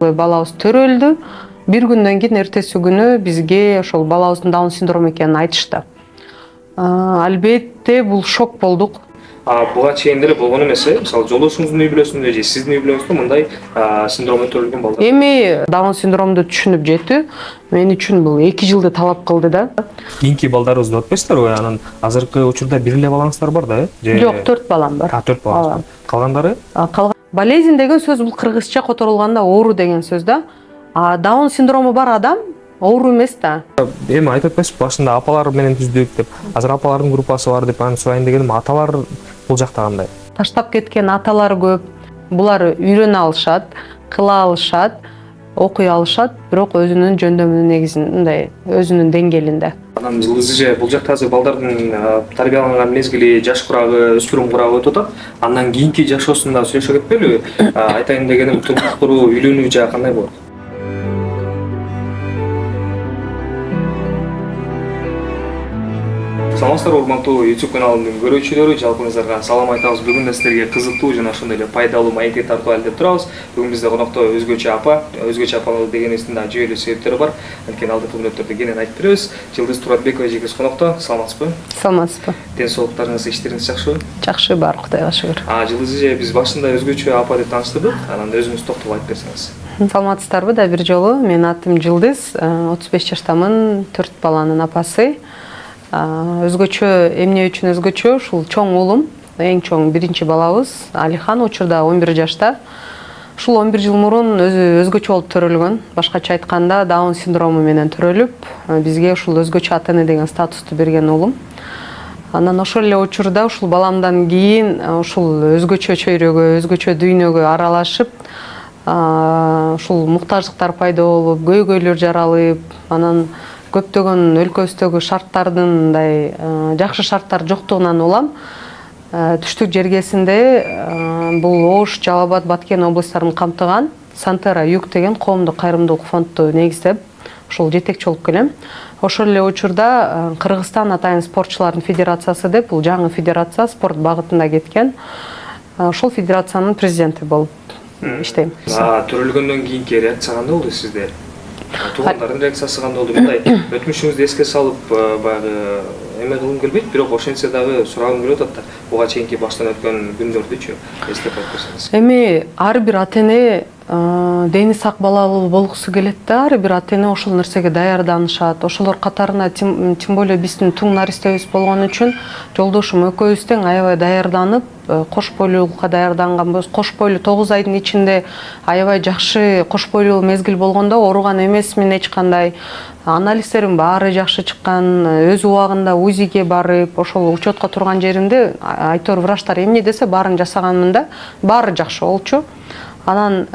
Балабыз төрөлдү. Бир күндөн кийин эртеси күнү бизге ошол балабыздын Даун синдрому экенин айтышты. Албетте бул шок болдук. Буга чейин деле болгон эмес, мисалы жолдошуңуздун үй бүлөсүндө же сиздин үй бүлөңүздө мындай синдромдо төрөлгөн балдар? Эми Даун синдромду түшүнүп жетүү мен үчүн бул 2 жылды талап кылды да. Кийинки балдарыбызды өтпөйсүздарбы? Анан азыркы учурда бир эле балаңыздар бар да, же? Жок, 4 балам бар. 4 балаңыз бар. Калгандары? Болезнь деген сөз бул кыргызча которулганда оору деген сөз да. Даун синдрому бар адам оору эмес да. Эми айтып атпайсызбы, башында апалар менен түздүк деп. Азыр апалардын группасы бар деп анан сурайын дегеним, аталар бул жакта кандай? Таштап кеткен аталар көп. Булар үйрөнө алышат, кыла алышат, окуй алышат, бирок өзүнүн жөндөмүнүн негизинде, мындай өзүнүн деңгээлинде. Анан Жылдыз эже, бул жакта азыр балдардын тарбияланган мезгили, жаш курагы, өспүрүм курагы өтүп атат. Андан кийинки жашоосунда сүйлөшө кетпейлиби? Айтайын дегеним, турмуш куруу, үйлөнүү жагы кандай болот? Саламатсыздарбы, урматтуу YouTube каналымдын көрүүчүлөрү, жалпыңыздарга салам айтабыз. Бүгүн да сиздерге кызыктуу жана ошондой эле пайдалуу маекти тартып алып деп турабыз. Бүгүн бизде конокто өзгөчө апа дегенибиздин да жүйөлүү себептери бар. Анткени алдыңкы мүнөттөрдө кенен айтып беребиз. Жылдыз Туратбекова эжебиз конокто. Саламатсызбы? Саламатсызбы. Ден соолуктарыңыз, иштериңиз жакшыбы? Жакшы, бар, Кудайга шүгүр. Жылдыз эже, биз башында өзгөчө апа деп тааныштырдык. Анан өзүңүз токтолуп айтып берсеңиз. Саламатсыздарбы да бир жолу. Менин атым Жылдыз, 35 жаштамын, 4 баланын апасы. Өзгөчө, эмне үчүн өзгөчө, ушул чоң уулум, эң чоң биринчи балабыз Алихан, учурда 11 жашта. Ушул 11 жыл мурун өзгөчө болуп төрөлгөн. Башкача айтканда, Даун синдрому менен төрөлүп, бизге ушул өзгөчө ата-эне деген статусту берген уулум. Анан ошол эле учурда ушул баламдан кийин ушул өзгөчө чөйрөгө, өзгөчө дүйнөгө аралашып, ушул муктаждыктар пайда болуп, көйгөйлөр жаралып, анан көптөгөн өлкөбүздөгү шарттардын мындай жакшы шарттар жоктугунан улам түштүк жергесинде бул Ош, Жалал Абад, Баткен областтарын камтыган Сантера Юг деген коомдук кайрымдуулук фондду негиздеп, ошол жетекчи болуп келем. Ошол эле учурда Кыргызстан атайын спортчулардын федерациясы деп, бул жаңы федерация спорт багытында кеткен. Ошол федерациянын президенти болуп иштейм. Төрөлгөндөн кийинки реакция кандай болду сизде? Туугандардын реакциясы кандай болду? Мындай өтмүшүңүздү эске салып, баягы эме кылгым келбейт, бирок ошентсе дагы сурагым келип атат да. Буга чейинки баштан өткөн күндөрдүчү эстеп айтып берсеңиз. Эми ар бир ата-эне дени сак балалуу болгусу келет да, ар бир ата-эне ошол нерсеге даярданышат. Ошолор катарына тем более биздин туң наристебиз болгон үчүн жолдошум экөөбүз тең аябай даярданып, кош бойлуулукка даярданганбыз. Кош бойлуу 9 айдын ичинде аябай жакшы кош бойлуу мезгил болгондо ооруган эмесмин эч кандай. Анализдерим баары жакшы чыккан, өз убагында УЗИге барып, ошол учетко турган жеринде айтор врачтар эмне десе баарын жасаганмын да, баары жакшы болчу. Анан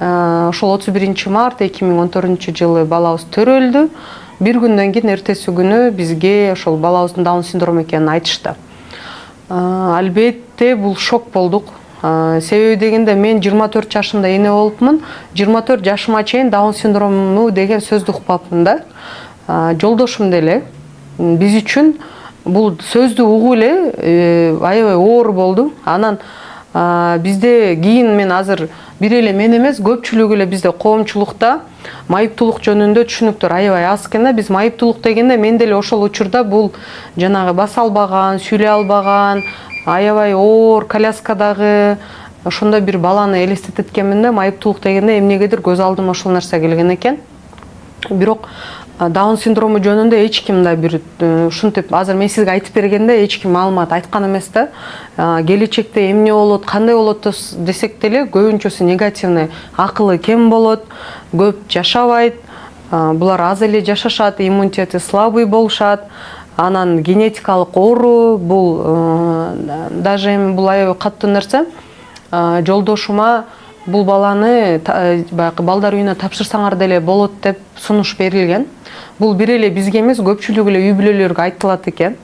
ошол 31 март 2014 жылы балабыз төрөлдү. Бир күндөн кийин эртеси күнү бизге ошол балабыздын Даун синдрому экенин айтышты. Албетте бул шок болдук. Себеби дегенде мен 24 жашымда эне болупмун. 24 жашыма чейин Даун синдрому деген сөздү укпапмын да. Жолдошум деле биз үчүн бул сөздү угуу эле аябай оор болду. Анан бизде кийин мен азыр бир эле мен эмес, көпчүлүгү эле бизде коомчулукта майыптуулук жөнүндө түшүнүктөр аябай аз экен да. Биз майыптуулук дегенде мен деле ошол учурда бул жанагы баса албаган, сүйлөй албаган, аябай оор коляскадагы ошондой бир баланы элестетет экенмин да. Майыптуулук дегенде эмнегедир көз алдыма ошол нерсе келген экен. Бирок Даун синдрому жөнүндө эч ким да бир ушинтип азыр мен сизге айтып бергенде эч ким маалымат айткан эмес да. Келечекте эмне болот, кандай болот десек деле көбүнчөсү негативный, акылы кем болот, көп жашабайт, булар аз эле жашашат, иммунитети слабый болушат. Анан генетикалык оору, бул даже эми бул аябай каттуу нерсе. Жолдошума бул баланы баягы балдар үйүнө тапшырсаңар деле болот деп сунуш берилген. Бул бир эле бизге эмес, көпчүлүк эле үй бүлөлөргө айтылат экен.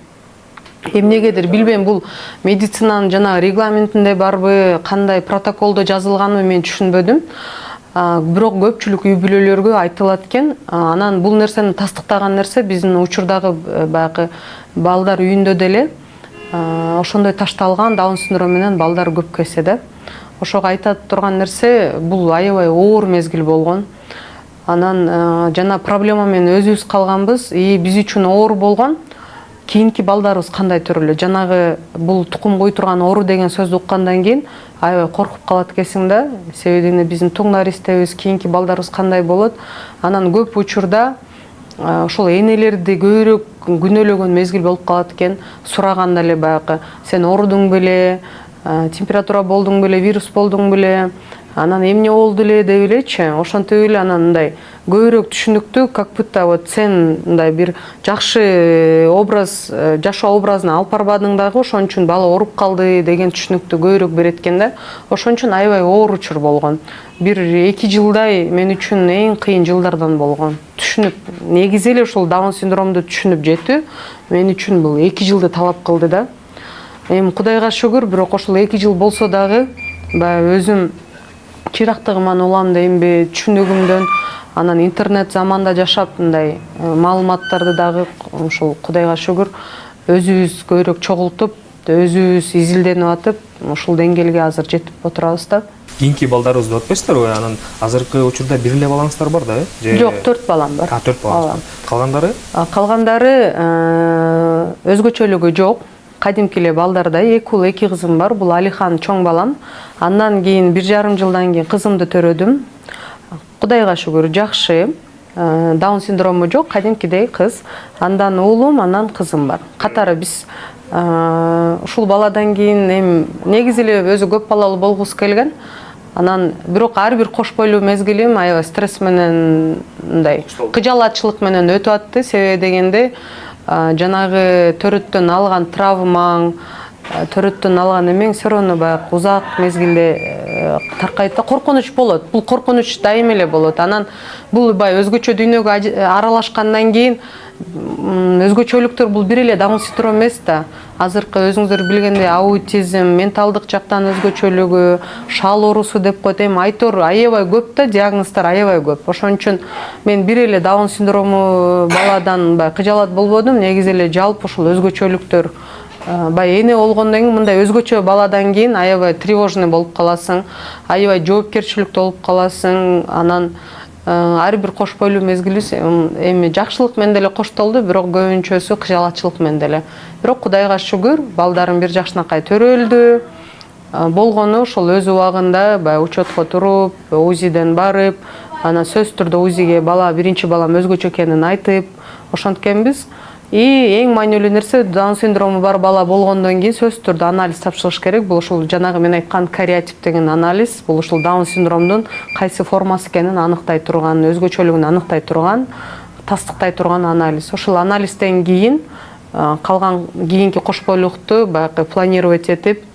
Эмнегедир билбейм, бул медицинанын жана регламентинде барбы, кандай протоколдо жазылганбы мен түшүнбөдүм. Бирок көпчүлүк үй бүлөлөргө айтылат экен. Анан бул нерсени тастыктаган нерсе биздин учурдагы баягы балдар үйүндө деле ошондой ташталган Даун синдроmu менен балдар көп келсе да. ошого айтат турган нерсе бул аябай оор мезгил болгон. Анан жана проблема менен өзүбүз калганбыз, и биз үчүн оор болгон. Кийинки балдарыбыз кандай төрөлөт? Жанагы бул тукум кой турган оору деген сөздү уккандан кийин аябай коркуп калат экенсиң да. Себеби биздин туң наристебиз, кийинки балдарыбыз кандай болот? Анан көп учурда ошол энелерди көбүрөөк күнөөлөгөн мезгил болуп калат экен. Сураганда эле баягы сен оорудуң беле, температура болдуң беле, вирус болдуң беле, анан эмне болду эле деп элечи. Ошентип эле анан мындай көбүрөөк түшүнүктүү, как будто вот сен мындай бир жакшы образ, жашоо образын алып барбадың дагы, ошон үчүн бала ооруп калды деген түшүнүктү көбүрөөк берет экен да. Ошон үчүн аябай оор учур болгон. 1-2 жылдай мен үчүн эң кыйын жылдардан болгон. Түшүнүп, негизи эле ушул Даун синдромду түшүнүп жетүү мен үчүн бул 2 жылды талап кылды да. Эми Кудайга шүгүр, бирок ошол 2 жыл болсо дагы баягы өзүм чыйрактыгыман улам деймби, түшүнүгүмдөн, анан интернет заманда жашап мындай маалыматтарды дагы ошол Кудайга шүгүр өзүбүз көбүрөөк чогултуп, өзүбүз изилденип атып, ушул деңгээлге азыр жетип отурабыз да. Кийинки балдарыбызды өтпөйсүздарбы? Анан азыркы учурда бир эле балаңыздар бар да, э? Жок, 4 балам бар. 4 балаңыз бар. Калгандары? Калгандары өзгөчөлүгү жок. Кадимки эле балдардай 2 уул 2 кызым бар. Бул Алихан чоң балам. Андан кийин 1,5 жылдан кийин кызымды төрөдүм. Кудайга шүгүр жакшы. Даун синдрому жок, кадимкидей кыз. Андан уулум, андан кызым бар. Катары биз ушул баладан кийин эми негизи эле өзү көп балалуу болгусу келген. Анан бирок ар бир кош бойлуу мезгилим аябай стресс менен мындай кыжалатчылык менен өтүп атты. Себеби дегенде жанагы төрөттөн алган травмаң, төрөттөн алган эмең все равно баягы узак мезгилде таркайт да, коркунуч болот. Бул коркунуч дайым эле болот. Анан бул баягы өзгөчө дүйнөгө аралашкандан кийин өзгөчөлүктөр бул бир эле Даун синдрому эмес да. Азыркы өзүңүздөр билгендей аутизм, менталдык жактан өзгөчөлүгү, шал оорусу деп коет. Эми айтор аябай көп да, диагноздор аябай көп. Ошон үчүн мен бир эле Даун синдрому баладан кыжалат болбодум. Негизи эле жалпы ушул өзгөчөлүктөр эне болгондон кийин мындай өзгөчө баладан кийин аябай тревожный болуп каласың, аябай жоопкерчиликтүү болуп каласың. Анан ар бир кош бойлуу мезгилибиз эми жакшылык менен деле коштолду, бирок көбүнчөсү кыжалатчылык менен деле. Бирок Кудайга шүгүр, балдарым бир жакшынакай төрөлдү. Болгону ошол өз убагында баягы учетко туруп, УЗИден барып, анан сөзсүз түрдө УЗИге биринчи балам өзгөчө экенин айтып, ошенткенбиз. И эң маанилүү нерсе, Даун синдрому бар бала болгондон кийин сөзсүз түрдө анализ тапшырыш керек. Бул ушул жанагы мен айткан кариотип деген анализ. Бул ушул Даун синдромдун кайсы формасы экенин аныктай турган, өзгөчөлүгүн аныктай турган, тастыктай турган анализ. Ошол анализден кийин калган кийинки кош бойлукту баягы планировать этип,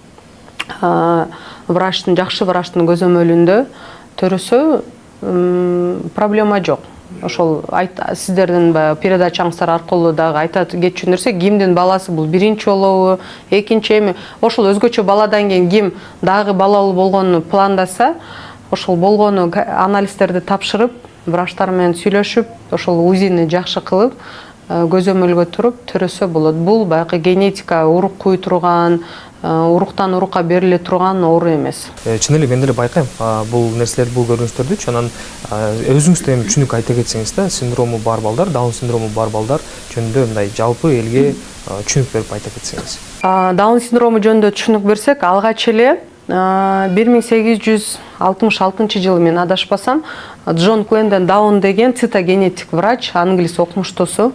жакшы врачтын көзөмөлүндө төрөсө проблема жок. Ошол сиздердин передачаңыздар аркылуу дагы айта кетчү нерсе, кимдин баласы бул биринчи болобу, экинчи эми ошол өзгөчө баладан кийин ким дагы балалуу болгону пландаса, ошол болгону анализдерди тапшырып, врачтар менен сүйлөшүп, ошол УЗИни жакшы кылып, көзөмөлгө туруп төрөсө болот. Бул баягы генетика урук куй турган, уруктан урукка бериле турган оору эмес. Чын эле мен деле байкайм бул нерселерди, бул көрүнүштөрдүчү. Анан өзүңүз да эми түшүнүк айта кетсеңиз да, синдрому бар балдар, Даун синдрому бар балдар жөнүндө мындай жалпы элге түшүнүк берип айта кетсеңиз. Даун синдрому жөнүндө түшүнүк берсек, алгач эле 1866 жылы мен адашпасам, Джон Клендон Даун деген цитогенетик врач, англис окумуштуусу,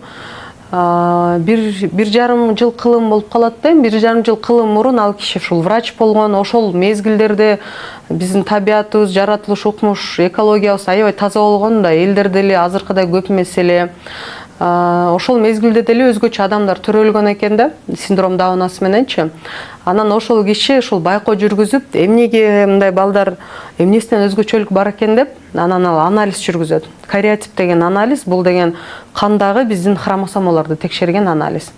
1,5 жыл кылым болуп калат да. 1,5 жыл кылым мурун ал киши ушул врач болгон. Ошол мезгилдерде биздин табиятыбыз, жаратылыш, укмуш, экологиябыз аябай таза болгон да, элдер деле азыркыдай көп эмес эле. Ошол мезгилде деле өзгөчө адамдар төрөлгөн экен да, синдром Даунасы мененчи. Анан ошол киши ушул байкоо жүргүзүп, эмнеге мындай балдар эмнесинен өзгөчөлүк бар экен деп, анан ал анализ жүргүзөт. Кариотип деген анализ, бул деген кандагы биздин хромосомаларды текшерген анализ.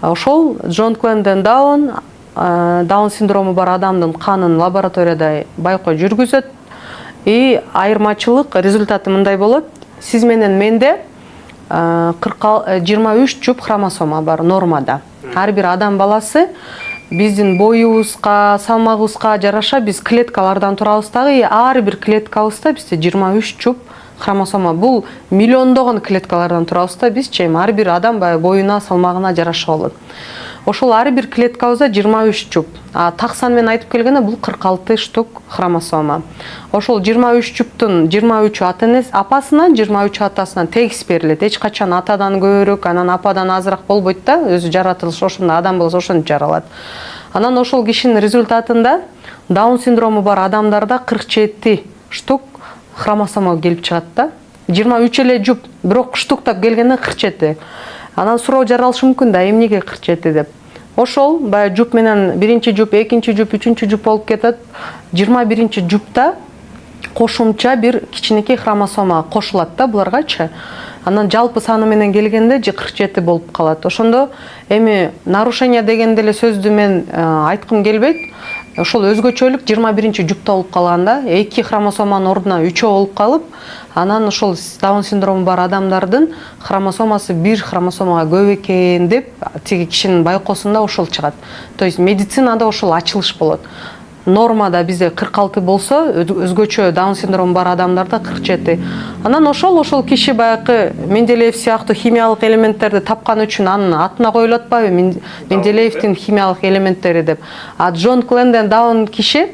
Ошол Джон Клендон Даун синдрому бар адамдын канын лабораторияда байкоо жүргүзөт. И айырмачылык результаты мындай болот. Сиз менен менде 23 жуп хромосома бар нормада. Ар бир адам баласы биздин боюбузга, салмагыбызга жараша биз клеткалардан турабыз дагы. Ар бир клеткабызда бизде 23 жуп хромосома. Бул миллиондогон клеткалардан турабыз да бизчи. Ар бир адам боюна, салмагына жараша болот. Ошол ар бир клеткабызда 23 жуп. Так сан менен айтып келгенде бул 46 штук хромосома. Ошол 23 жуптун 23 апасынан, 23 атасынан тегиз берилет. Эч качан атадан көбүрөөк, анан ападан азыраак болбойт да. Өзү жаратылышы ошондой, адам болсо ошентип жаралат. Анан ошол кишинин результатында Даун синдрому бар адамдарда 47 штук хромосома келип чыгат да. 23 эле жуп, бирок штуктап келгенде 47. Анан суроо жаралышы мүмкүн да, эмнеге 47 деп. Ошол баягы жуп менен биринчи жуп, экинчи жуп, үчүнчү жуп болуп кетет. 21 жупта кошумча бир кичинекей хромосома кошулат да буларгачы. Анан жалпы саны менен келгенде 47 болуп калат. Ошондо эми нарушение дегенде эле сөздү мен айткым келбейт. Ошол өзгөчөлүк 21 жупта болуп калганда, 2 хромосоманын ордуна 3 болуп калып, анан ошол Даун синдрому бар адамдардын хромосомасы 1 хромосомага көп экен деп тиги кишинин байкоосунда ошол чыгат. То есть медицинада ошол ачылыш болот. Нормада бизде 46 болсо, өзгөчө Даун синдрому бар адамдарда 47. Анан ошол киши баягы Менделеев сыяктуу химиялык элементтерди тапкан үчүн анын атына коюлат атпайбы, Менделеевдин химиялык элементтери деп. А Джон Кленден Даун киши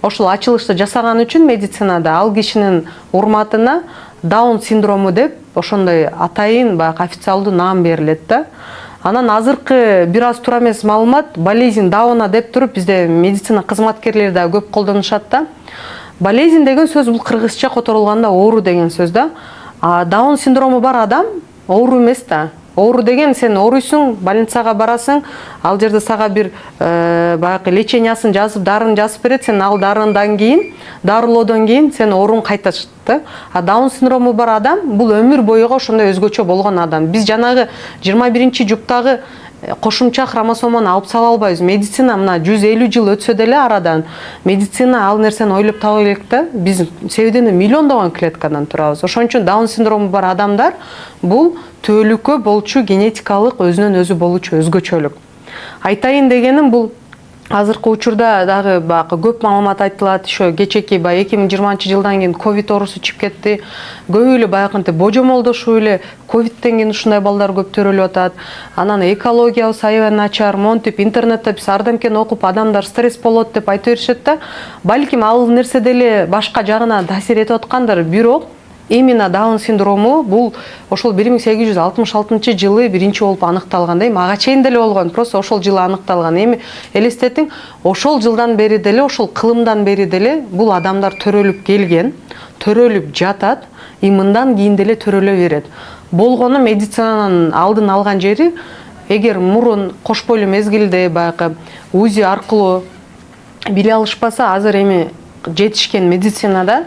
ошол ачылышты жасаган үчүн медицинада ал кишинин урматына Даун синдрому деп ошондой атайын баягы официалдуу наам берилет да. Анан азыркы бир аз туура эмес маалымат, болезнь Дауна деп туруп бизде медицина кызматкерлери да көп колдонушат да. Болезнь деген сөз бул кыргызча которулганда оору деген сөз да. А Даун синдрому бар адам оору эмес да. Оору деген сен ооруйсуң, больницага барасың, ал жерде сага бир баягы лечениясын жазып, дарын жазып берет, сен ал дарындан кийин, дарылоодон кийин сен ооруң кайтат да. А Даун синдрому бар адам бул өмүр боюга ошондой өзгөчө болгон адам. Биз жанагы 21 жуптагы кошумча хромосоманы алып сала албайбыз. Медицина мына 150 жыл өтсө деле арадан медицина ал нерсени ойлоп таба элек да. Биз себеден миллиондогон клеткадан турабыз. Ошон үчүн Даун синдрому бар адамдар бул төөлүккө болчу генетикалык өзүнөн өзү болчу өзгөчөлүк. Айтайын дегеним бул азыркы учурда дагы баягы көп маалымат айтылат. Ошо кечеки 2020 жылдан кийин ковид оорусу чыгып кетти. Көп эле баягынтип божомолдошуп эле ковидтен кийин ушундай балдар көп төрөлүп атат. Анан экологиябыз аябай начар, монтип интернетте биз ардемкени окуп адамдар стресс болот деп айта беришет да. Балким ал нерсе деле башка жагына таасир этип аткандыр, бирок именно Даун синдрому бул ошол 1866 жылы биринчи болуп аныкталган да. Ага чейин деле болгон, просто ошол жылы аныкталган. Эми элестетиң, ошол жылдан бери деле, ошол кылымдан бери деле бул адамдар төрөлүп келген, төрөлүп жатат, и мындан кийин деле төрөлө берет. Болгону медицинанын алдын алган жери, эгер мурун кош бойлуу мезгилде баягы УЗИ аркылуу биле алышпаса, азыр эми жетишкен медицинада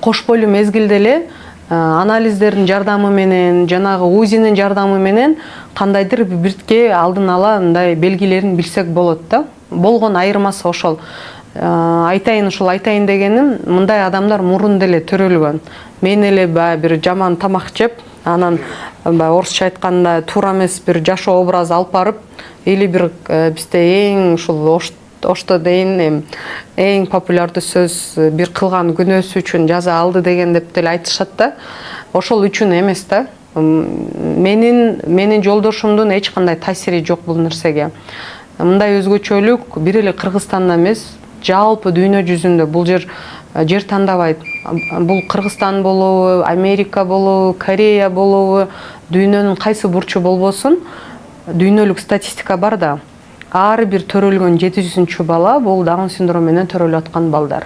кош бойлуу мезгилде эле анализдердин жардамы менен, жанагы УЗИнин жардамы менен кандайдыр биртке алдын ала мындай белгилерин билсек болот да. Болгон айырмасы ошол. Айтайын дегеним, мындай адамдар мурун деле төрөлгөн. Мен эле бир жаман тамак жеп, анан орусча айтканда туура эмес бир жашоо образ алып барып, или бир бизде эң ушул ошто дейин эң популярдуу сөз бир кылган күнөөсү үчүн жаза алды деген деп деле айтышат да. Ошол үчүн эмес да. Менин жолдошумдун эч кандай таасири жок бул нерсеге. Мындай өзгөчөлүк бир эле Кыргызстанда эмес, жалпы дүйнө жүзүндө бул жер тандабайт. Бул Кыргызстан болобу, Америка болобу, Корея болобу, дүйнөнүн кайсы бурчу болбосун, дүйнөлүк статистика бар да. Ар бир төрөлгөн 700 бала бул Даун синдрому менен төрөлүп аткан балдар.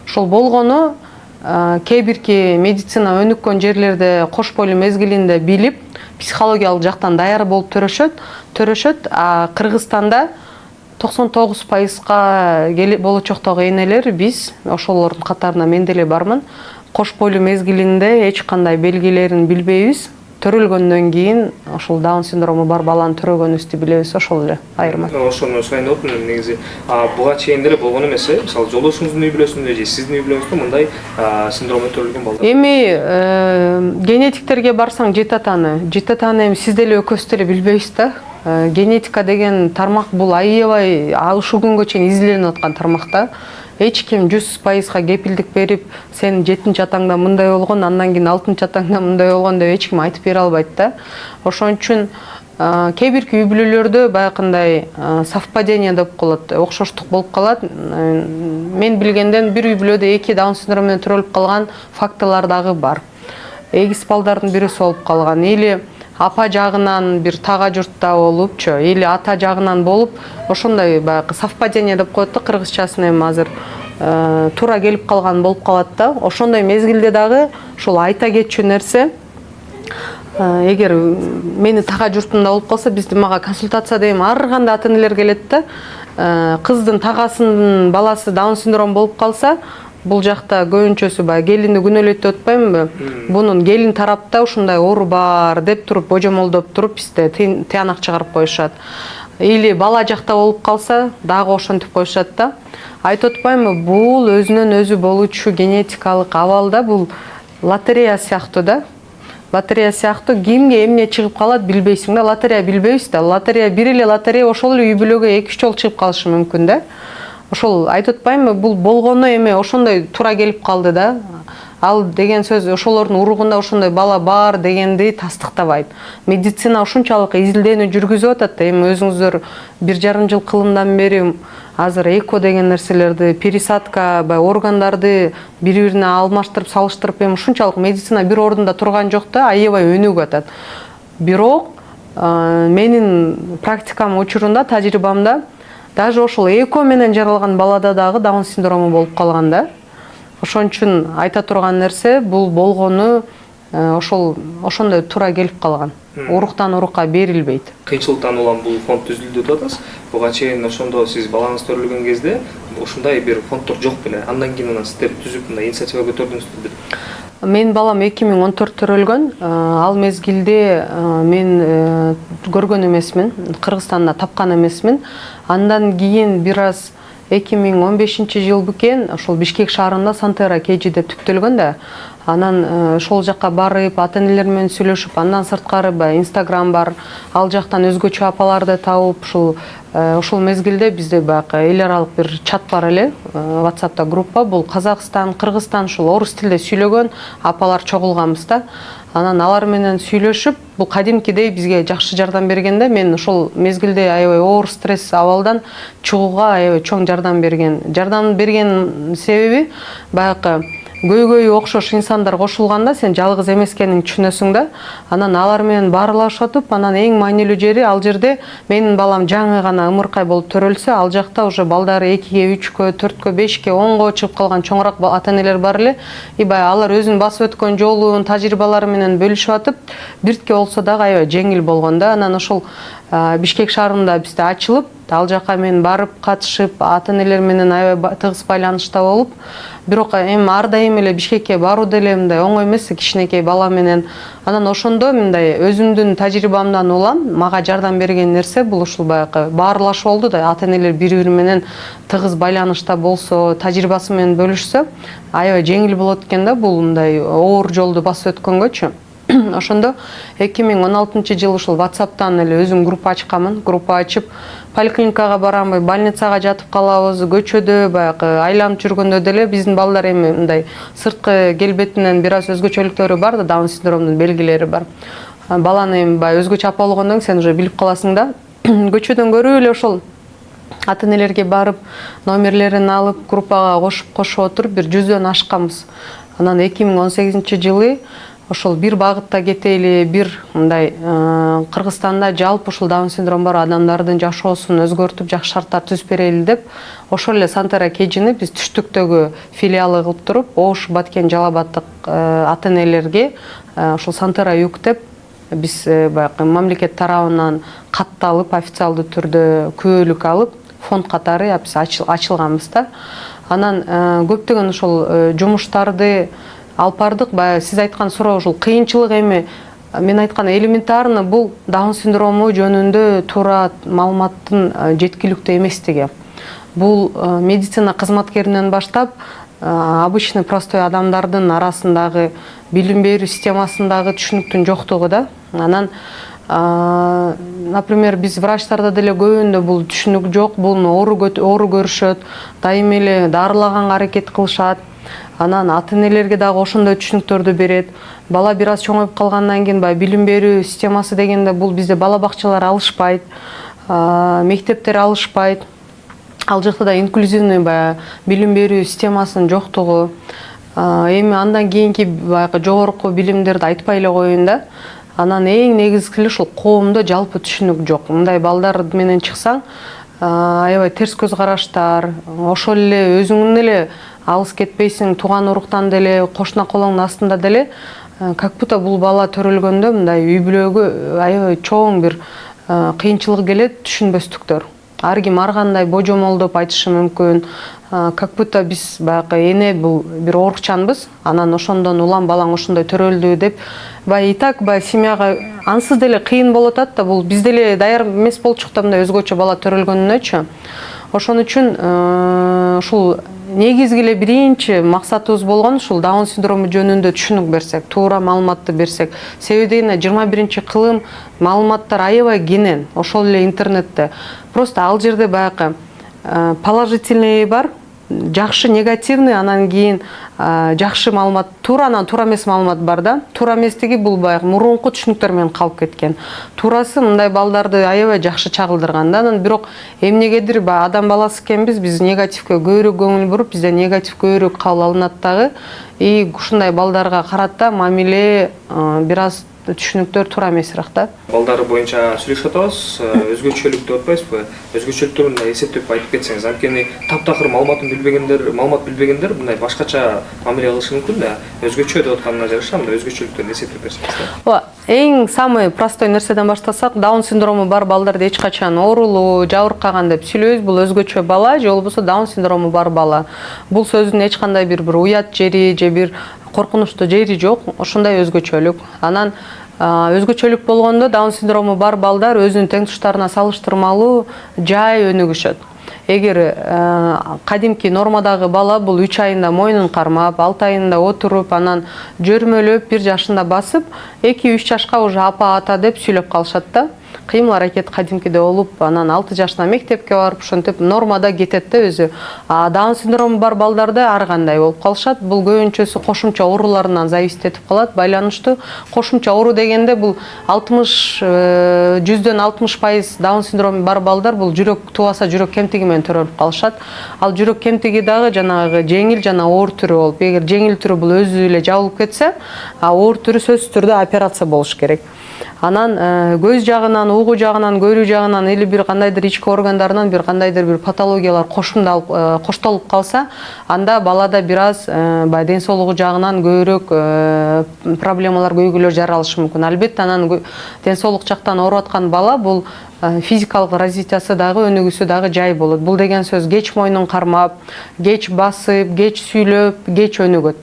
Ошол болгону кээ бирки медицина өнүккөн жерлерде кош бойлуу мезгилинде билип, психологиялык жактан даяр болуп төрөшөт. А Кыргызстанда 99%га болочоктогу энелер биз ошолордун катарына мен деле бармын. Кош бойлуу мезгилинде эч кандай белгилерин билбейбиз. Төрөлгөндөн кийин ошол Даун синдрому бар баланы төрөгөнүбүздү билебиз, ошол эле айырма. Ошону сурайын деп атам негизи. Буга чейин деле болгон эмес, мисалы жолдошуңуздун үй бүлөсүндө же сиздин үй бүлөңүздө мындай синдромдон төрөлгөн балдар. Эми генетиктерге барсаң жете атаны эми сиз деле экөөбүз деле билбейбиз да. генетика деген тармак бул аябай ушул күнгө чейин изиленип аткан тармак да. Эч ким 100%га кепилдик берип, сен 7-нчи атаңда мындай болгон, андан кийин 6-нчы атаңда мындай болгон деп эч ким айтып бере албайт да. Ошон үчүн кээ бирки үй бүлөлөрдө баягындай совпадение деп коет, окшоштук болуп калат. Мен билгенден бир үй бүлөдө 2 даун синдрому менен төрөлүп калган фактылар дагы бар. Эгиз балдардын бирөөсү болуп калган, или апа жагынан бир тага журтта болупчу, или ата жагынан болуп, ошондой баягы совпадение деп коет да кыргызчасын, эми азыр туура келип калган болуп калат да. Ошондой мезгилде дагы ушул айта кетчү нерсе, эгер мени тага журтунда болуп калса, мага консультация дейм ар кандай ата энелер келет да, кыздын тагасынын баласы даун синдром болуп калса, бул жакта көбүнчөсү баягы келинди күнөөлөйт деп атпаймынбы? Бунун келин тарапта ушундай оору бар деп туруп, божомолдоп туруп бизде тыянак чыгарып коюшат. Или бала жакта болуп калса, дагы ошентип коюшат да. Айтып атпаймынбы? Бул өзүнөн өзү болуучу генетикалык абал да, бул лотерея сыяктуу да. Лотерея сыяктуу, кимге эмне чыгып калат билбейсиң да. Лотерея билбейбиз да. Лотерея бир эле лотерея ошол эле үй бүлөгө 2-3 жолу чыгып калышы мүмкүн да. Ошол айтып атпаймынбы? Бул болгону эми ошондой туура келип калды да. Ал деген сөз ошолордун уругунда ошондой бала бар дегенди тастыктабайт. Медицина ушунчалык изилдөөнү жүргүзүп атат. Эми өзүңүздөр 1,5 жыл кылымдан бери азыр эко деген нерселерди, пересадка, органдарды бири-бирине алмаштырып, салыштырып, эми ушунчалык медицина бир ордунда турган жок да, аябай өнүгүп атат. Бирок менин практикам учурунда, тажрыйбамда даже ошол эко менен жаралган балада дагы даун синдрому болуп калган да. Ошон үчүн айта турган нерсе, бул болгону ошондой туура келип калган. Уруктан урукка берилбейт. Кыйынчылыктан улам бул фонд түзүлдү деп атасыз. Буга чейин ошондо сиз балаңыз төрөлгөн кезде ушундай бир фонддор жок беле. Андан кийин сиздер түзүп мындай инициатива көтөрдүңүзбү? Менин балам 2014 төрөлгөн. Ал мезгилде мен көргөн эмесмин, Кыргызстанда тапкан эмесмин. Андан кийин бир аз 2015-жыл бекен ошол Бишкек шаарында Сантера KG деп түптөлгөн да. Анан ошол жакка барып, ата энелер менен сүйлөшүп, андан сырткары Instagram бар, ал жактан өзгөчө апаларды табып, ошол мезгилде бизде баягы эл аралык бир чат бар эле, WhatsApp'та группа, бул Казакстан, Кыргызстан, ушул орус тилде сүйлөгөн апалар чогулганбыз да. Анан алар менен сүйлөшүп, бул кадимкидей бизге жакшы жардам бергенде, мен ошол мезгилде аябай оор стресс абалдан чыгууга аябай чоң жардам берген. Жардам берген себеби баягы көйгөйү окшош инсандар кошулганда сен жалгыз эмес экенин түшүнөсүң да. Анан алар менен баарлашып, анан эң маанилүү жери ал жерде менин балам жаңы гана ымыркай болуп төрөлсө, ал жакта уже балдары 2-ге, 3-кө, 4-кө, 5-ке, 10-го чыгып калган чоңураак ата энелер бар эле. Баягы алар өзүнүн басып өткөн жолун, тажрыйбалары менен бөлүшүп атып, биртке болсо дагы аябай жеңил болгон да. Анан ошол Бишкек шаарында бизде ачылып, ал жака мен барып катышып, ата энелер менен аябай тыгыз байланышта болуп, бирок эми ар дайым эле Бишкекке баруу деле мындай оңой эмес, кичинекей бала менен. Анан ошондо мындай өзүмдүн тажрыйбамдан улам мага жардам берген нерсе бул ушул баягы баарлашуу болду да. Ата энелер бири-бири менен тыгыз байланышта болсо, тажрыйбасы менен бөлүшсө, аябай жеңил болот экен да, бул мындай оор жолду басып өткөнгөчү. Ошондо 2016-жылы ушул WhatsApp'тан эле өзүм группа ачканмын. Группа ачып, поликлиникага барам, больницага жатып калабыз, көчөдө баягы айланып жүргөндө деле биздин балдар эми мындай сырткы келбетинен бир аз өзгөчөлүктөрү бар да, даун синдромунун белгилери бар. Баланы эми баягы өзгөчө апа болгондон сен уже билип каласың да. Көчөдөн көрүп эле ошол ата энелерге барып, номерлерин алып, группага кошуп отуруп, бир 100дөн ашканбыз. Анан 2018-жылы ошол бир багытта кетели, бир мындай Кыргызстанда жалпы ушул даун синдрому бар адамдардын жашоосун өзгөртүп, жакшы шарттар түзүп берели деп, ошол эле Сантера KG'ни биз түштүктөгү филиалы кылып туруп, Ош, Баткен, Жалал Абаддык ата энелерге ошол Сантера юктеп, биз баягы мамлекет тарабынан катталып, официалдуу түрдө күбөлүк алып, фонд катары биз ачылганбыз да. Анан көптөгөн ошол жумуштарды алып бардык. Сиз айткан суроо ушул кыйынчылык эми мен айткан элементарно бул даун синдрому жөнүндө туура маалыматтын жеткиликтүү эместиги. Бул медицина кызматкеринен баштап обычный простой адамдардын арасындагы билим берүү системасындагы түшүнүктүн жоктугу да. Анан Например, биз врачтарда деле көбүндө бул түшүнүк жок, бул оору көрүшөт, дайыма эле дарылаганга аракет кылышат. Анан ата-энелерге дагы ошондой түшүнүктөрдү берет. Бала бир аз чоңоюп калгандан кийин баягы билим берүү системасы дегенде бул бизде бала бакчалар алышпайт, мектептер алышпайт. Ал жакта да инклюзивный баягы билим берүү системасынын жоктугу. Эми андан кийинки баягы жогорку билимдерди айтпай эле коеюн да. Анан эң негизгиси ушул коомдо жалпы түшүнүк жок. Мындай балдар менен чыксаң, аябай терс көз караштар, ошол эле өзүңдүн эле алыс кетпейсиң, тууган уруктан деле, кошуна колоңдун астында деле, как будто бул бала төрөлгөндө мындай үй бүлөгө аябай чоң бир кыйынчылык келет, түшүнбөстүктөр. Ар ким ар кандай божомолдоп айтышы мүмкүн. Как будто биз баягы эне бул бир оорукчанбыз, анан ошондон улам балаң ошондой төрөлдү деп и так семьяга ансыз деле кыйын болуп атат да, бул биз деле даяр эмес болчук да мындай өзгөчө бала төрөлгөнүнөчү. Ошон үчүн ушул негизги эле биринчи максатыбыз болгон ушул Даун синдрому жөнүндө түшүнүк берсек, туура маалыматты берсек. Себеби дегенде 21-кылым маалыматтар аябай кенен, ошол эле интернетте. Просто ал жерде баягы положительный бар, жакшы негативный, анан кийин жакшы маалымат, тууранан туура эмес маалымат бар да. Туура эместиги бул баягы мурунку түшүнүктөр менен калып кеткен. Туурасы мындай балдарды аябай жакшы чагылдырган да. Анан бирок эмнегедир адам баласы экенбиз, биз негативге көбүрөөк көңүл буруп, бизде негатив көбүрөөк кабыл алынат дагы. Ушундай балдарга карата мамиле бир аз түшүнүктөр туура эмесирээк да. Балдары боюнча сүйлөшүп атабыз, өзгөчөлүк деп атпайсызбы? Өзгөчөлүктөрүн эсептеп айтып кетсеңиз, анткени таптакыр маалымат билбегендер мындай башкача мамиле кылышы мүмкүн да. Өзгөчө деп атканына жараша мындай өзгөчөлүктөрүн эсептеп берсеңиз да. Эң самый простой нерседен баштасак, Даун синдрому бар балдарды эч качан оорулуу, жабыркаган деп сүйлөбүз. Бул өзгөчө бала же болбосо Даун синдрому бар бала. Бул сөздүн эч кандай бир уят жери же бир коркунучтуу жери жок, ошондой өзгөчөлүк. Анан өзгөчөлүк болгондо Даун синдрому бар балдар өзүнүн теңтуштарына салыштырмалуу жай өнүгүшөт. Эгер кадимки нормадагы бала бул 3 айында мойнун кармап, 6 айында отуруп, анан жөрмөлөп, 1 жашында басып, 2-3 жашка уже апа ата деп сүйлөп калышат да. Кыймыл аракет кадимкиде болуп, анан 6 жашына мектепке барып, ошентип нормада кетет да өзү. Даун синдрому бар балдарда ар кандай болуп калышат. Бул көбүнчөсү кошумча ооруларынан зависит этип калат, байланыштуу. Кошумча оору дегенде бул 60% Даун синдрому бар балдар бул жүрөк тубаса жүрөк кемтиги менен төрөлүп калышат. Ал жүрөк кемтиги дагы жанагы жеңил жана оор түрү болуп, эгер жеңил түрү бул өзү эле жабылып кетсе, оор түрү сөзсүз түрдө операция болуш керек. Анан көз жагынан, угуу жагынан, көрүү жагынан или бир кандайдыр ички органдарынан бир кандайдыр бир патологиялар коштолуп калса, анда балада бир аз ден соолугу жагынан көбүрөөк проблемалар, көйгөйлөр жаралышы мүмкүн. Албетте анан ден соолук жактан ооруп аткан бала бул физикалык развитиясы дагы, өнүгүүсү дагы жай болот. Бул деген сөз кеч мойнун кармап, кеч басып, кеч сүйлөп, кеч өнүгөт.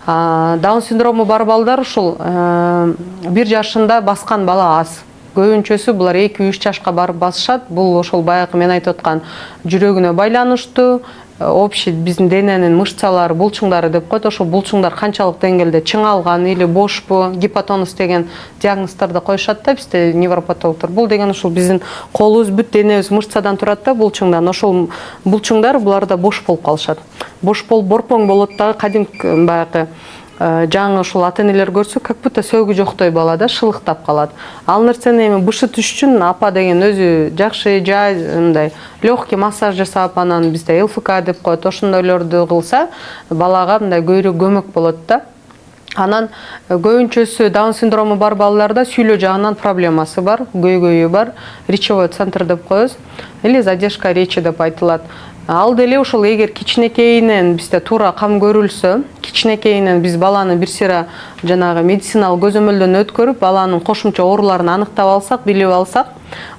Даун синдрому бар балдар ушул 1 жашында баскан бала аз. Көбүнчөсү булар 2-3 жашка барып басышат. Бул ошол баягы мен айтып аткан жүрөгүнө байланыштуу, общий биздин дененин мышцалары, булчуңдары деп коет. Ошол булчуңдар канчалык деңгээлде чыңалган или бошпу, гипотонус деген диагноздорду коюшат да бизде невропатологдор. Бул деген ушул биздин колубуз, бүт денебиз мышцадан турат да, булчуңдан. Ошол булчуңдар буларда бош болуп калышат. Бош болуп борпоң болот дагы, кадимки баягы жаңы ушул ата-энелер көрсө, как будто сөөгү жоктой бала да, шылыктап калат. Ал нерсени эми бышытыш үчүн апа деген өзү жакшы жай мындай легкий массаж жасап, анан бизде ЛФК деп коет, ошондойлорду кылса, балага мындай көбүрөөк көмөк болот да. Анан көбүнчөсү Даун синдрому бар балдарда сүйлөө жагынан проблемасы бар, көйгөйү бар, речевой центр деп коебуз, или задержка речи деп айтылат. Ал деле ошол эгер кичинекейинен бизде туура кам көрүлсө, кичинекейинен биз баланы бир сыйра жанагы медициналык көзөмөлдөн өткөрүп, баланын кошумча ооруларын аныктап алсак, билип алсак,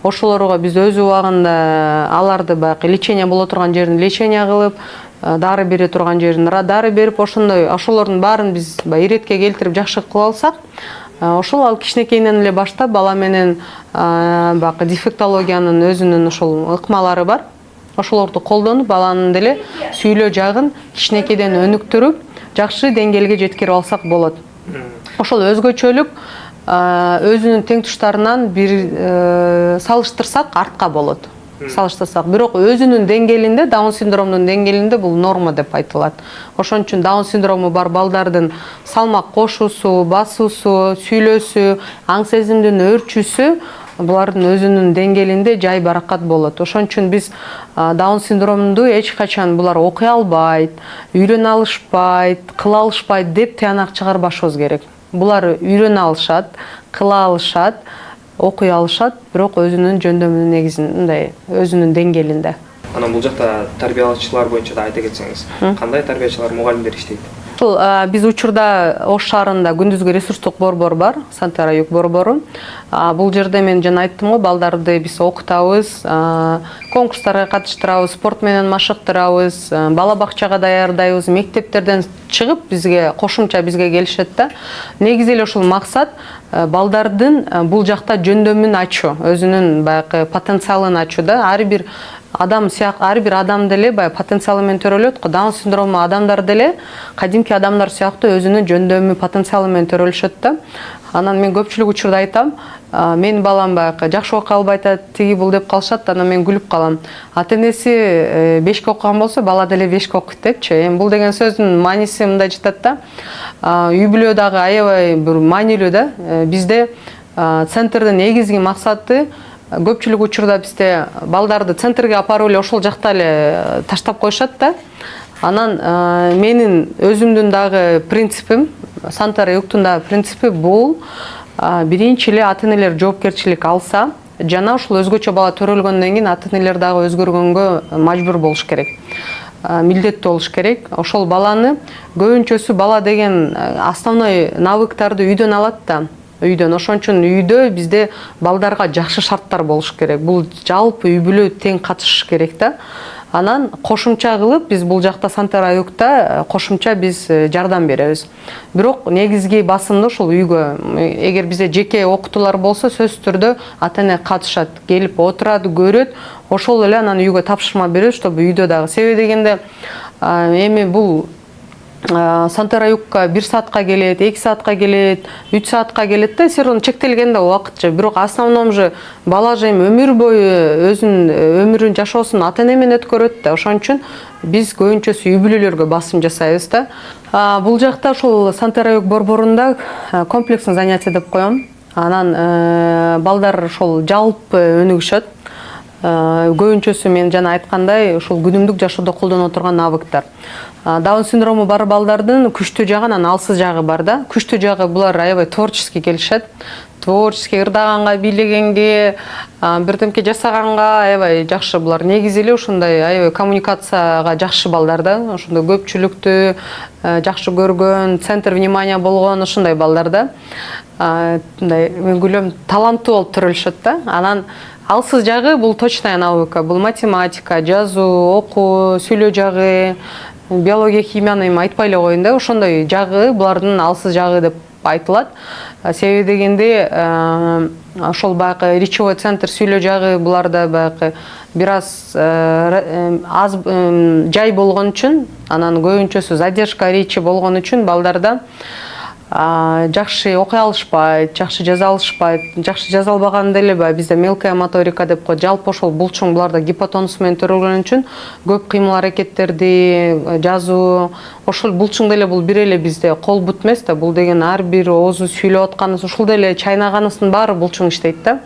ошолорго биз өз убагында аларды баягы лечение боло турган жерин лечение кылып, дары бере турган жерин дары берип, ошолордун баарын биз иретке келтирип жакшы кылып алсак, ошол ал кичинекейинен эле баштап бала менен баягы дефектологиянын өзүнүн ошол ыкмалары бар. Ошолорду колдонуп, баланын деле сүйлөө жагын кичинекейден өнүктүрүп, жакшы деңгээлге жеткирип алсак болот. ошол өзгөчөлүк өзүнүн тең туштарынан бир салыштырсак артка болот. Салыштырсак, бирок өзүнүн деңгээлинде, Даун синдромунун деңгээлинде бул норма деп айтылат. Ошон үчүн Даун синдрому бар балдардын салмак кошуусу, басуусу, сүйлөөсү, аң сезимдин өөрчүүсү булардын өзүнүн деңгээлинде жай баракат болот. Ошон үчүн биз Даун синдромунду эч качан булар окуй албайт, үйрөнө алышпайт, кыла алышпайт деп тыянак чыгарбашыбыз керек. Булар үйрөнө алышат, кыла алышат, окуй алышат, бирок өзүнүн жөндөмүнүн негизинде, мындай өзүнүн деңгээлинде. Анан бул жакта тарбиялаучулар боюнча да айта кетсеңиз, кандай тарбиячылар, мугалимдер иштейт? Биз учурда Ош шаарында күндүзгү ресурстук борбор бар, Сантара Юг борбору. Бул жерде мен жана айттым го, балдарды биз окутабыз, конкурстарга катыштырабыз, спорт менен машыктырабыз, бала бакчага даярдайбыз, мектептерден чыгып бизге кошумча бизге келишет да. Негизи эле ушул максат балдардын бул жакта жөндөмүн ачуу, өзүнүн баягы потенциалын ачуу да. Ар бир адам деле баягы потенциалы менен төрөлөт го. Даун синдрому адамдар деле кадимки адамдар сыяктуу өзүнүн жөндөмү, потенциалы менен төрөлүшөт да. Анан мен көпчүлүк учурда айтам, менин балам баягы жакшы окуй албай атат, тиги бул деп калышат, анан мен күлүп калам. Ата-энеси 5 окуган болсо, бала деле 5 окуйт депчи. Эми бул деген сөздүн мааниси мындай жатат да. Үй бүлө дагы аябай бир маанилүү да. Бизде центрдин негизги максаты көпчүлүк учурда бизде балдарды центрге апарып эле ошол жакта эле таштап коюшат да. Анан менин өзүмдүн дагы принципим, Сантара Югтун да принципи бул биринчи эле ата-энелер жоопкерчилик алса, жана ушул өзгөчө бала төрөлгөндөн кийин ата-энелер дагы өзгөргөнгө мажбур болуш керек. Милдеттүү болуш керек. Ошол баланы көбүнчөсү бала деген основной навыктарды үйдөн алат да. Ошон үчүн үйдө бизде балдарга жакшы шарттар болуш керек. Бул жалпы үй бүлө тең катышыш керек да. Анан кошумча кылып биз бул жакта Сантара Югта кошумча биз жардам беребиз. Бирок негизги басымды ушул үйгө. Эгер бизде жеке окутуулар болсо, сөзсүз түрдө ата-эне катышат, келип отурат, көрөт, ошол эле анан үйгө тапшырма беребиз, чтобы үйдө дагы. Себеби дегенде эми бул Сантара Югка 1 саатка келет, 2 саатка келет, 3 саатка келет да, все равно чектелген да убакытча. Бирок основном же бала же өмүр бою өзүнүн өмүрүн жашоосун ата-эне менен өткөрөт да. Ошон үчүн биз көбүнчөсү үй бүлөлөргө басым жасайбыз да. Бул жакта ошол Сантара Юг борборунда комплексный занятие деп коем. Анан балдар ошол жалпы өнүгүшөт. Көбүнчөсү мен жана айткандай ушул күнүмдүк жашоодо колдоно турган навыктар. Даун синдрому бар балдардын күчтүү жагы, анан алсыз жагы бар да. Күчтүү жагы булар аябай творческий келишет. Творческий ырдаганга, бийлегенге, бирдемке жасаганга аябай жакшы булар. Негизи эле ушундай аябай коммуникацияга жакшы балдар да. Ошондой көпчүлүктү жакшы көргөн, центр внимания болгон ушундай балдар да. Мындай мен күлөм, таланттуу болуп төрөлүшөт да. Анан алсыз жагы бул точная наука, бул математика, жазуу, окуу, сүйлөө жагы, биология, химияны эми айтпай эле коеюн да. Ошондой жагы булардын алсыз жагы деп айтылат. Себеби дегенде ошол баягы речевой центр, сүйлөө жагы буларда баягы бир аз жай болгон үчүн, анан көбүнчөсү задержка речи болгон үчүн балдарда жакшы окуй алышпайт, жакшы жаза алышпайт. Жакшы жаза албаганда эле бизде мелкая моторика деп коет. Жалпы ошол булчуң буларда гипотонус менен төрөлгөн үчүн көп кыймыл аракеттерди жазуу, ошол булчуң деле бул бир эле бизде кол бут эмес да. Бул деген ар бир оозу сүйлөп атканыбыз, ушул деле чайнаганыбыздын баары булчуң иштейт да.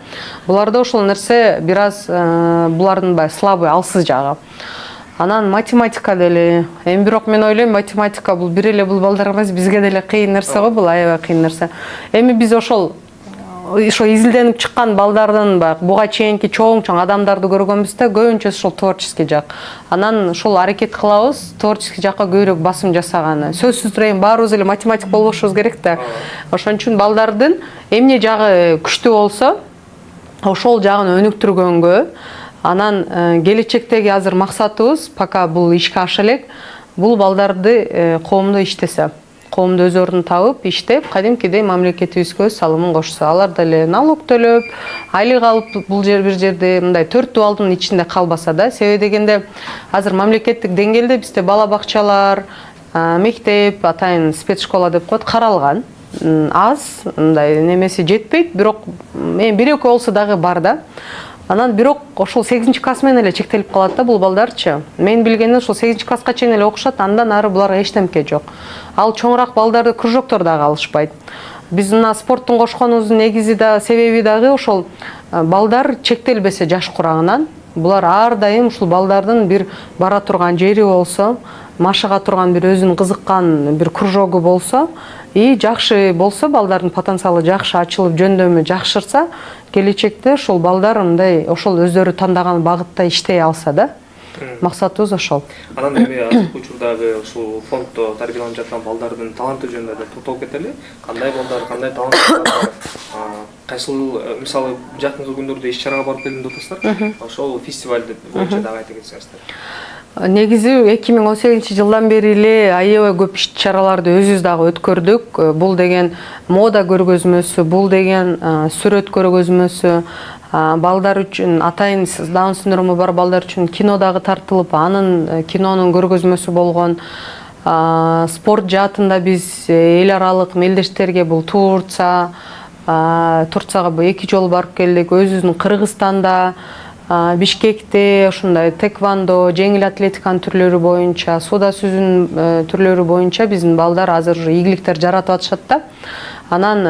Буларда ошол нерсе бир аз булардын слабый, алсыз жагы. Анан математика деле. Эми бирок мен ойлойм, математика бул бир эле бул балдар эмес, бизге деле кыйын нерсе го, бул аябай кыйын нерсе. Эми биз ошол изилденип чыккан балдардын буга чейинки чоң адамдарды көргөнбүз да, көбүнчөсү ошол творческий жак. Анан ошол аракет кылабыз, творческий жакка көбүрөөк басым жасаганы. Сөзсүз түрдө баарыбыз эле математик болбошубуз керек да. Ошон үчүн балдардын эмне жагы күчтүү болсо, ошол жагын өнүктүргөнгө, анан келечектеги азыр максатыбыз, пока бул ишке аша элек, бул балдарды коомдо иштесе, коомдо өз ордун табып, иштеп, кадимкидей мамлекетибизге салымын кошсо, алар деле налог төлөп, айлык алып бул бир жерде мындай 4 дубалдын ичинде калбаса да. Себеби дегенде азыр мамлекеттик деңгээлде бизде бала бакчалар, мектеп, атайын спецшкола деп коет, каралган. аз, мындай немеси жетпейт, бирок эми 1-2 болсо дагы бар да. Анан бирок ошол 8-класс менен эле чектелип калат да бул балдарчы. Мен билгенде ошол 8-класска чейин эле окушат, андан ары буларга эчтемке жок. Ал чоңураак балдарды кружоктор дагы алышпайт. Биз мына спорттун кошконубуздун негизи да себеби дагы ошол балдар чектелбесе жаш курагынан. Булар ар дайым ушул балдардын бир бара турган жери болсо, машыга турган бир өзүнүн кызыккан бир кружогу болсо, жакшы болсо, балдардын потенциалы жакшы ачылып, жөндөмү жакшырса, келечекте ошол балдар мындай ошол өздөрү тандаган багытта иштей алса да. Максатыбыз ошол. Анан эми азыркы учурдагы ушул фонддо тарбияланып жаткан балдардын таланты жөнүндө да токтолуп кетели. Кандай балдар, кандай таланттар бар? Кайсыл мисалы жакынкы күндөрдө иш-чарага барып келдим деп атасыздар. Ошол фестивалды боюнча дагы айта кетсеңиздер. Негизи 2018-жылдан бери эле аябай көп иш-чараларды өзүбүз дагы өткөрдүк. Бул деген мода көргөзмөсү, бул деген сүрөт көргөзмөсү, балдар үчүн, атайын Даун синдрому бар балдар үчүн кино дагы тартылып, анын кинонун көргөзмөсү болгон. Спорт жаатында биз эл аралык мелдештерге бул Турцияга 2 жолу барып келдик. Өзүбүздүн Кыргызстанда, Бишкекте ушундай тэквондо, жеңил атлетиканын түрлөрү боюнча, суда сүзүүнүн түрлөрү боюнча биздин балдар азыр ийгиликтер жаратып атышат да. Анан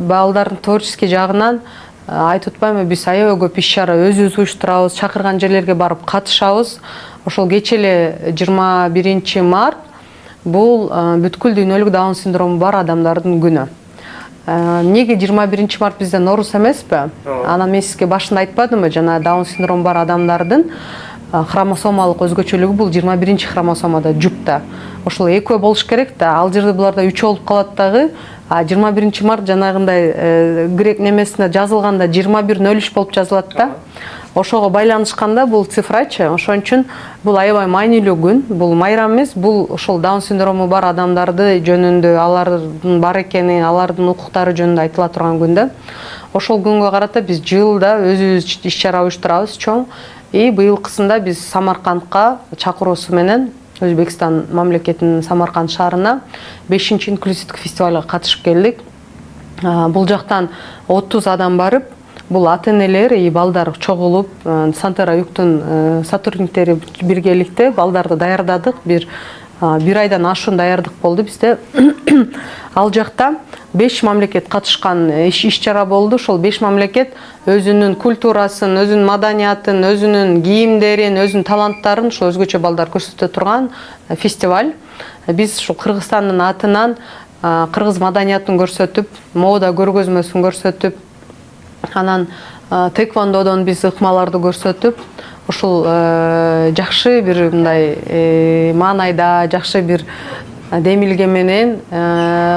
балдардын творческий жагынан айтып атпаймынбы, биз аябай көп иш-чара өзүбүз уюштурабыз, чакырган жерлерге барып катышабыз. Ошол кечээ эле 21 март бул бүткүл дүйнөлүк Даун синдрому бар адамдардын күнү. Неге 21 март бизде Норус эмеспи? Анан мен сизге башында айтпадымбы, жана Даун синдрому бар адамдардын хромосомалык өзгөчөлүгү бул 21 хромосомада жупта. Ошол экөө болуш керек да, ал жерде буларда 3 болуп калат дагы. 21 март жанагындай грек немесине жазылганда 21:03 болуп жазылат да. Ошого байланышканда бул цифрачы, ошон үчүн бул аябай маанилүү күн. Бул майрам эмес, бул ошол Даун синдрому бар адамдарды жөнүндө, алардын бар экени, алардын укуктары жөнүндө айтыла турган күн да. Ошол күнгө карата биз жылда өзүбүз иш-чара уюштурабыз чоң. Быйылкысында биз Самаркандка чакыруусу менен Өзбекстан мамлекетинин Самарканд шаарына 5-инклюзивдик фестивалга катышып келдик. Бул жактан 30 адам барып, бул ата-энелер, балдар чогулуп, Сантера Юктун сотрудниктери биргеликте балдарды даярдадык. Бир айдан ашуун даярдык болду бизде. Ал жакта 5 мамлекет катышкан иш-чара болду. Ошол 5 мамлекет өзүнүн культурасын, өзүнүн маданиятын, өзүнүн кийимдерин, өзүнүн таланттарын ошол өзгөчө балдар көрсөтө турган фестиваль. Биз ушул Кыргызстандын атынан кыргыз маданиятын көрсөтүп, мода көргөзмөсүн көрсөтүп, анан тэквондодон биз ыкмаларды көрсөтүп, ушул жакшы бир мындай маанайда, жакшы бир демилге менен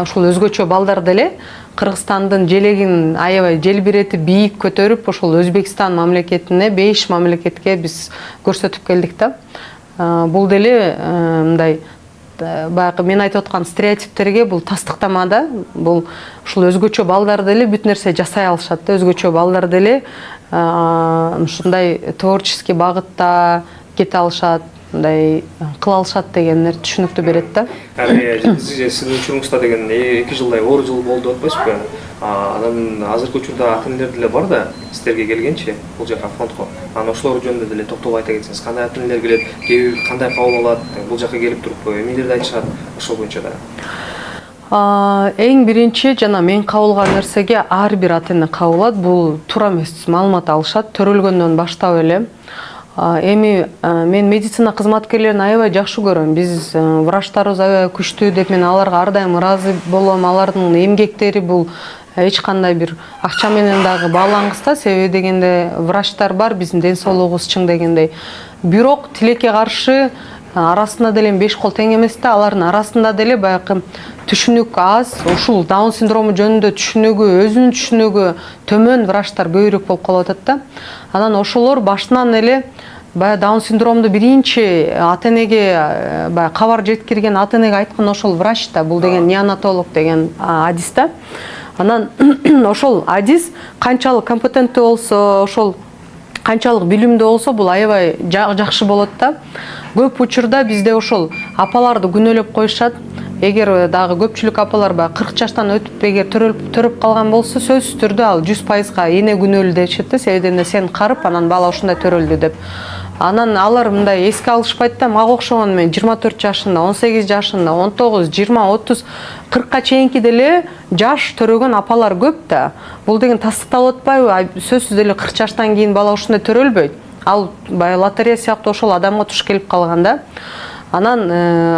ушул өзгөчө балдарды эле Кыргызстандын желегин аябай желбиретип, бийик көтөрүп, ошол Өзбекстан мамлекетине 5 мамлекетке биз көрсөтүп келдик да. Бул деле мындай баягы мен айтып аткан стереотиптерге бул тастыктама да. Бул ушул өзгөчө балдар деле бүт нерсе жасай алышат да. Өзгөчө балдар деле ушундай творческий багытта кете алышат, мындай кыла алышат дегенди түшүнүктү берет да. Сиздин учуруңузда деген 2 жылдай оор жыл болду атпайсызбы? Анан азыркы учурда ата-энелер деле бар да, сиздерге келгенчи бул жака фондко. Анан ошолор жөнүндө деле токтолуп айта кетсеңиз, кандай ата-энелер келет, кээ бир кандай кабыл алат, бул жака келип туруп эмнелерди айтышат, ошол боюнча да. Эң биринчи жана мен кабыл алган нерсеге ар бир ата-эне кабыл алат. Бул туура эмес маалымат алышат, төрөлгөндөн баштап эле. Эми мен медицина кызматкерлерин аябай жакшы көрөм. Биз врачтарыбыз аябай күчтүү деп мен аларга ар дайым ыраазы болом. Алардын эмгектери бул эч кандай бир акча менен дагы баалангыс да. Себеби дегенде врачтар бар, биздин ден соолугубуз чың дегендей. Бирок тилекке каршы арасында деле 5 кол тең эмес да. Алардын арасында деле баягы түшүнүк аз, ушул Даун синдрому жөнүндө түшүнүгү, өзүнүн түшүнүгү төмөн врачтар көбүрөөк болуп калып атат да. Анан ошолор башынан эле баягы Даун синдромду биринчи ата-энеге баягы кабар жеткирген ата-энеге айткан ошол врач да. Бул деген неонатолог деген адис да. Анан ошол адис канчалык компетенттүү болсо, ошол канчалык билимдүү болсо, бул аябай жакшы болот да. Көп учурда бизде ошол апаларды күнөөлөп коюшат. эгер дагы көпчүлүк апалар баягы 40 жаштан өтүп эгер төрөп калган болсо сөзсүз түрдө ал 100%га эне күнөөлүү дешет да, себеби дегенде сен карып анан бала ушундай төрөлдү деп. Анан алар мындай эске алышпайт да, мага окшогон мен 24 жашында, 18 жашында, 19, 20, 30, 40ка чейинки деле жаш төрөгөн апалар көп да. Бул деген тастыкталып атпайбы? Сөзсүз деле 40 жаштан кийин бала ушундай төрөлбөйт. Ал баягы лотерея сыяктуу ошол адамга туш келип калган да. Анан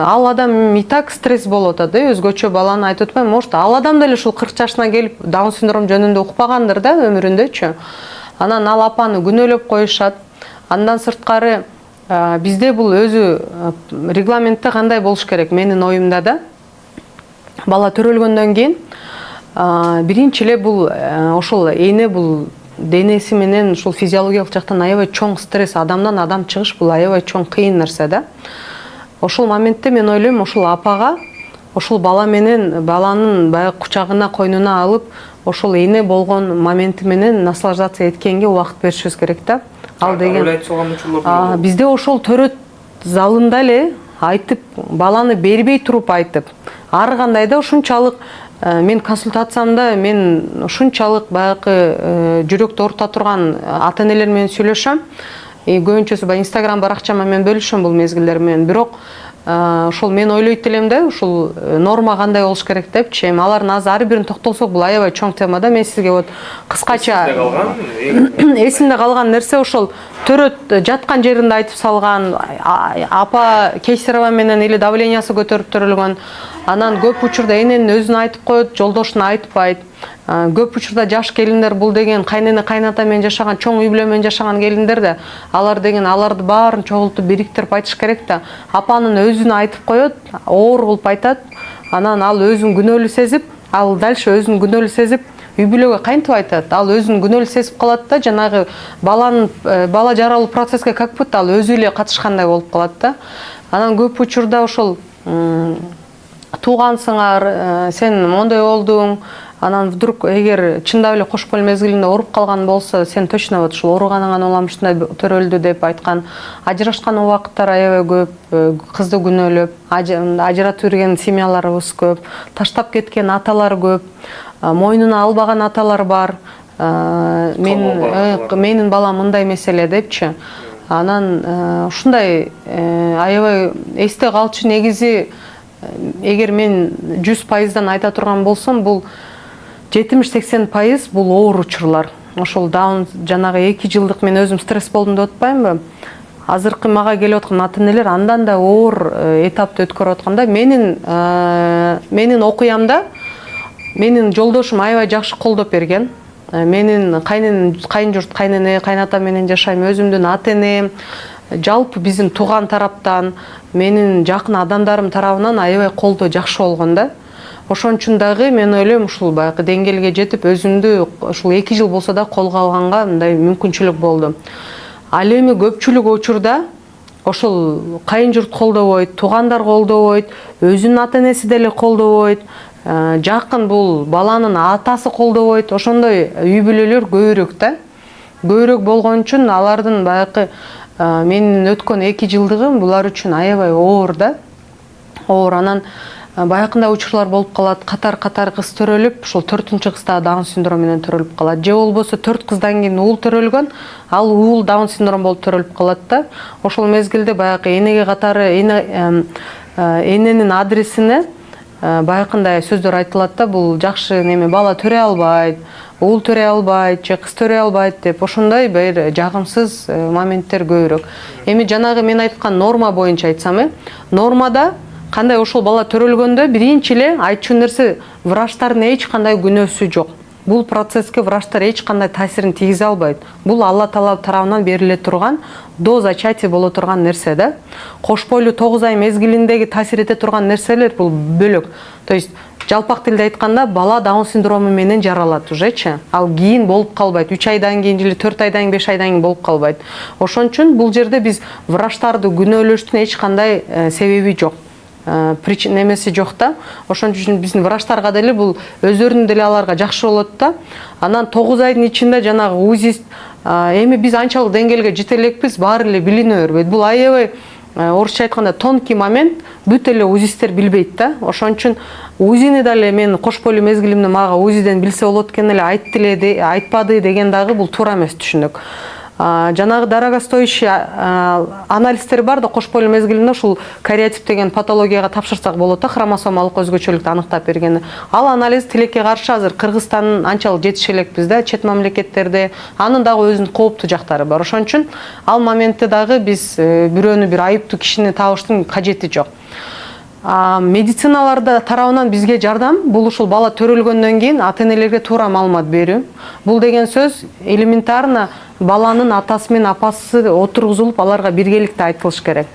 ал адам и так стресс болуп атат, өзгөчө баланы айтып атпайм, может ал адам деле ушул 40 жашына келип даун синдром жөнүндө укпагандыр да өмүрүндөчү. Анан ал апаны күнөөлөп коюшат. Андан сырткары бизде бул өзү регламентте кандай болуш керек менин оюмда да. Бала төрөлгөндөн кийин биринчи эле бул ошол эне бул денеси менен ушул физиологиялык жактан аябай чоң стресс, адамдан адам чыгыш бул аябай чоң кыйын нерсе да. Ошол моментте мен ойлойм, ошол апага ошол бала менен баланын баягы кучагына, койнуна алып, ошол эне болгон моменти менен наслаждаться эткенге убакыт беришибиз керек да. Ал деген бизде ошол төрөт залында эле айтып, баланы бербей туруп айтып, ар кандай да ушунчалык мен консультациямда мен ушунчалык баягы жүрөктү оорута турган ата-энелер менен сүйлөшөм. Көбүнчөсү баягы Instagram баракчама мен бөлүшөм бул мезгилдер менен. Бирок ошол мен ойлойт элем да, ушул норма кандай болуш керек депчи. Эми алардын азыр ар бирин токтолсок бул аябай чоң тема да. Мен сизге вот кыскача эсимде калган нерсе ошол төрөт жаткан жеринде айтып салган, апа Кейсерова менен или давлениясы көтөрүп төрөлгөн. Анан көп учурда эненин өзүнө айтып коет, жолдошуна айтпайт. Көп учурда жаш келиндер бул деген кайнене кайната менен жашаган, чоң үй бүлө менен жашаган келиндер да, алар деген аларды баарын чогултуп бириктирип айтыш керек да. Апанын өзүнө айтып коет, оор кылып айтат. Анан ал өзүн күнөөлүү сезип, ал дальше өзүн күнөөлүү сезип үй бүлөгө кантип айтат? Ал өзүн күнөөлүү сезип калат да, жанагы бала жаралуу процесске как будто ал өзү эле катышкандай болуп калат да. Анан көп учурда ошол туугансыңар, сен мондой болдуң, анан вдруг эгер чындап эле кош бойлуу мезгилинде ооруп калган болсо, сен точно вот ушул ооруганыңан улам ушундай төрөлдү деп айткан. Ажырашкан убакыттар аябай көп, кызды күнөөлөп, ажыратып жүрген семьяларыбыз көп, таштап кеткен аталар көп, мойнуна албаган аталар бар. Менин балам мындай маселе депчи. Анан ушундай аябай эсте калчу негизи. Эгер мен 100%дан айта турган болсом, бул 70-80% бул оор учурлар. Ошол даун жанагы 2 жылдык мен өзүм стресс болдум деп атпаймынбы? Азыркы мага келип аткан ата-энелер андан да оор этапты өткөрүп атканда, менин окуямда менин жолдошум аябай жакшы колдоп берген. Менин кайынжурт, кайнене, кайната менен жашайм, өзүмдүн ата-энем, жалпы биздин тууган тараптан, менин жакын адамдарым тарабынан аябай колдоо жакшы болгон да. Ошон үчүн дагы мен ойлойм, ушул баягы деңгээлге жетип, өзүмдү ушул 2 жыл болсо да колго алганга мындай мүмкүнчүлүк болду. Ал эми көпчүлүк учурда ошол кайынжурт колдобойт, туугандар колдобойт, өзүнүн ата-энеси деле колдобойт, жакын бул баланын атасы колдобойт. Ошондой үй бүлөлөр көбүрөөк да. Көбүрөөк болгон үчүн алардын баягы менин өткөн 2 жылдыгым булар үчүн аябай оор да. Оор. Анан баякында учурлар болуп калат, катар кыз төрөлүп, ушул 4-кызда даун синдром менен төрөлүп калат. Же болбосо 4 кыздан кийин уул төрөлгөн, ал уул даун синдром болуп төрөлүп калат да. Ошол мезгилде баягы энеге катары эненин адресине баякындай сөздөр айтылат да, бул жакшы неме бала төрөй албайт, уул төрөй албайт, же кыз төрөй албайт деп, ошондой бир жагымсыз моменттер көбүрөөк. Эми жанагы мен айткан норма боюнча айтсам, нормада кандай ошол бала төрөлгөндө биринчи эле айтчу нерсе, врачтардын эч кандай күнөөсү жок. Бул процесске врачтар эч кандай таасирин тийгизе албайт. Бул Алла Таала тарабынан бериле турган до зачатия боло турган нерсе да. Кош бойлуу 9 ай мезгилиндеги таасир эте турган нерселер бул бөлөк. То есть жалпак тилде айтканда бала даун синдрому менен жаралат ужечи. Ал кийин болуп калбайт. 3 айдан кийин же 4 айдан кийин, 5 айдан кийин болуп калбайт. Ошон үчүн бул жерде биз врачтарды күнөөлөштүн эч кандай себеби жок. Немеси жок да. Ошон үчүн биздин врачтарга деле бул өздөрүнүн деле аларга жакшы болот да. Анан 9 айдын ичинде жанагы УЗИ эми биз анчалык деңгээлге жете элекпиз, баары эле билине бербейт. Бул аябай орусча айтканда тонкий момент бүт эле узистер билбейт да. Ошон үчүн узини дале мен кош бойлуу мезгилимде мага узиден билсе болот экен эле айтпады деген дагы бул туура эмес түшүнүк. Жанагы дорогостоящий анализдер бар да, кош бойлуу мезгилинде ушул кариотип деген патологияга тапшырсак болот да, хромосомалык өзгөчөлүктү аныктап бергени. Ал анализ тилекке каршы азыр Кыргызстан анчалык жетише элекпиз да, чет мамлекеттерде. Анын дагы өзүнүн кооптуу жактары бар. Ошон үчүн ал моментте дагы биз бирөөнү бир айыптуу кишини табыштын кажети жок. Медициналарда тарабынан бизге жардам бул ушул бала төрөлгөндөн кийин ата-энелерге туура маалымат берүү. Бул деген сөз элементарно баланын атасы менен апасы отургузулуп, аларга биргеликте айтылыш керек.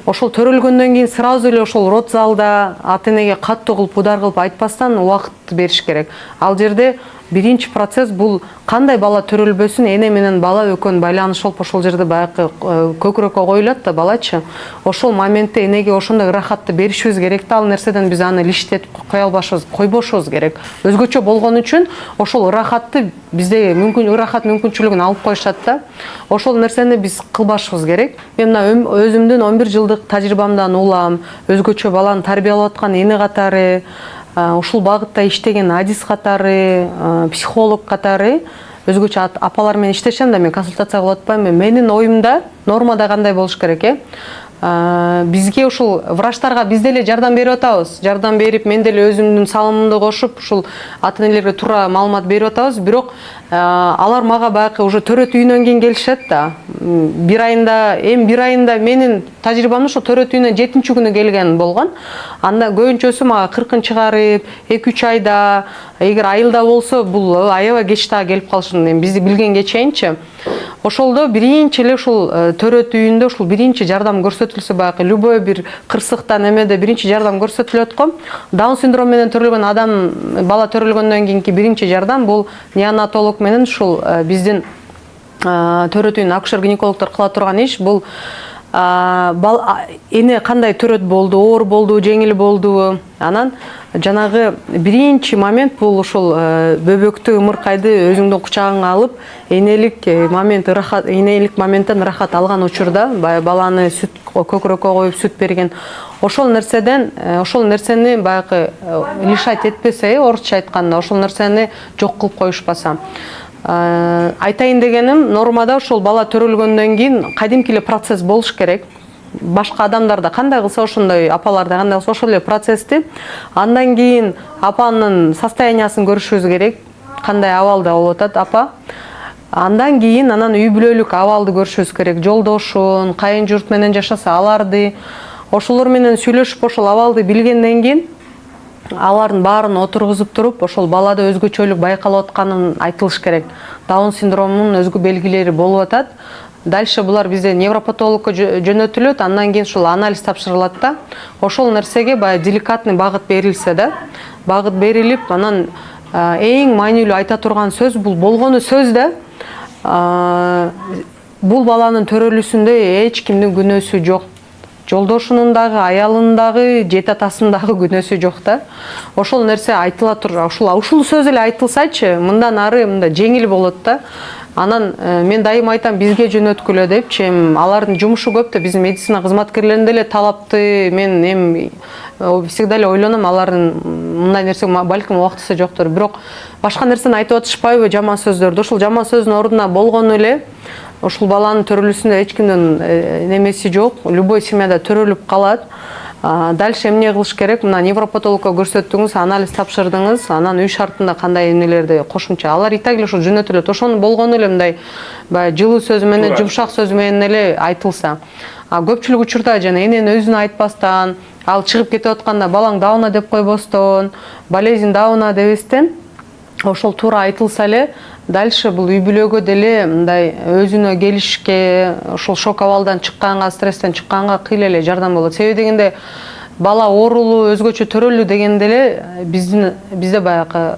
Ошол төрөлгөндөн кийин сразу эле ошол род залда ата-энеге каттуу кылып, удар кылып айтпастан убакыт бериш керек. Ал жерде биринчи процесс бул кандай бала төрөлбөсүн, эне менен бала экөөнүн байланышы болуп, ошол жерде баягы көкүрөккө коюлат да балачы. Ошол моментте энеге ошондой ырахатты беришибиз керек да, ал нерседен биз аны лиштетип койбошубуз керек. Өзгөчө болгон үчүн ошол ырахатты бизде мүмкүнчүлүгүн алып коюшат да. Ошол нерсени биз кылбашыбыз керек. Мен мына өзүмдүн 11 жылдык тажрыйбамдан улам, өзгөчө баланы тарбиялап аткан эне катары, ушул багытта иштеген адис катары, психолог катары өзгөчө апалар менен иштешем да, мен консультация кылып атпайм. Менин оюмда нормада кандай болуш керек бизге ушул врачтарга биз деле жардам берип атабыз. Жардам берип, мен деле өзүмдүн салымымды кошуп, ушул ата-энелерге туура маалымат берип атабыз. Бирок алар мага баягы уже төрөт үйүнөн кийин келишет да. Бир айында менин тажрыйбамда ошо төрөт үйүнөн 7-чи күнү келген болгон. Анда көбүнчөсү мага 40-ын чыгарып, 2-3 айда, эгер айылда болсо бул аябай кеч дагы келип калышын, бизди билгенге чейинчи. Ошолдо биринчи эле ушул төрөт үйүндө ушул биринчи жардам көрсөтүлсө, баягы любой бир кырсыктан эмеде биринчи жардам көрсөтүлөт го. Даун синдрому менен төрөлгөн адам, бала төрөлгөндөн кийинки биринчи жардам бул неонатолог менен ушул биздин төрөт үйүнүн акушер-гинекологдор кыла турган иш. Бул эне кандай төрөт болду, оор болду, жеңил болду. Анан жанагы биринчи момент бул ушул бөбөктү, ымыркайды өзүңдүн кучагыңа алып, энелик моменттен ырахат алган учурда баланы сүт көкүрөккө коюп сүт берген. Ошол нерсени баягы лишать этпесе, орусча айтканда, ошол нерсени жок кылып коюшпаса. Айтайын дегеним, нормада ошол бала төрөлгөндөн кийин кадимки эле процесс болуш керек. Башка адамдарда кандай кылса ошондой, апаларда кандай кылса ошол эле процессти. Андан кийин апанын состояниясын көрүшүбүз керек. Кандай абалда болуп атат апа. Андан кийин үй бүлөлүк абалды көрүшүбүз керек. Жолдошун, кайын журт менен жашаса аларды, ошолор менен сүйлөшүп ошол абалды билгенден кийин алардын баарын отургузуп туруп, ошол балада өзгөчөлүк байкалып атканын айтылыш керек. Даун синдромунун өзгө белгилери болуп атат. Дальше булар бизде невропатологко жөнөтүлөт, андан кийин ушул анализ тапшырылат да. Ошол нерсеге баягы деликатный багыт берилсе да, багыт берилип, анан эң маанилүү айта турган сөз бул болгону сөз да. Бул баланын төрөлүүсүндө эч кимдин күнөөсү жок. Жолдошунун дагы, аялынын дагы, жет атасынын дагы күнөөсү жок да. Ошол нерсе айтыла тура, ушул сөз эле айтылсачы, мындан ары мында жеңил болот да. Анан мен дайым айтам, бизге жөнөткүлө депчи, алардын жумушу көп да, биздин медицина кызматкерлеринин деле талапты. Мен всегда эле ойлоном, алардын мындай нерсе балким убактысы жоктур. Бирок башка нерсени айтып атышпайбы, жаман сөздөрдү. Ошол жаман сөздүн ордуна болгону эле ушул баланын төрөлүүсүндө эч кимдин немеси жок. Любой семьяда төрөлүп калат. Дальше эмне кылыш керек? Мына невропатологко көрсөттүңүз, анализ тапшырдыңыз, анан үй шартында кандай эмнелерди кошумча алар и так эле ошо жөнөтүлөт. Ошону болгону эле мындай жылуу сөз менен, жумшак сөз менен эле айтылса. Көпчүлүк учурда жана эненин өзүнө айтпастан, ал чыгып кетип атканда балаң дауна деп койбостон, болезнь дауна дебестен, ошол туура айтылса эле, дальше бул үй бүлөгө деле мындай өзүнө келишке, ошол шок абалдан чыкканга, стресстен чыкканга кыйла эле жардам болот. Себеби дегенде бала оорулуу, өзгөчө төрөлүү дегенде эле бизде баягы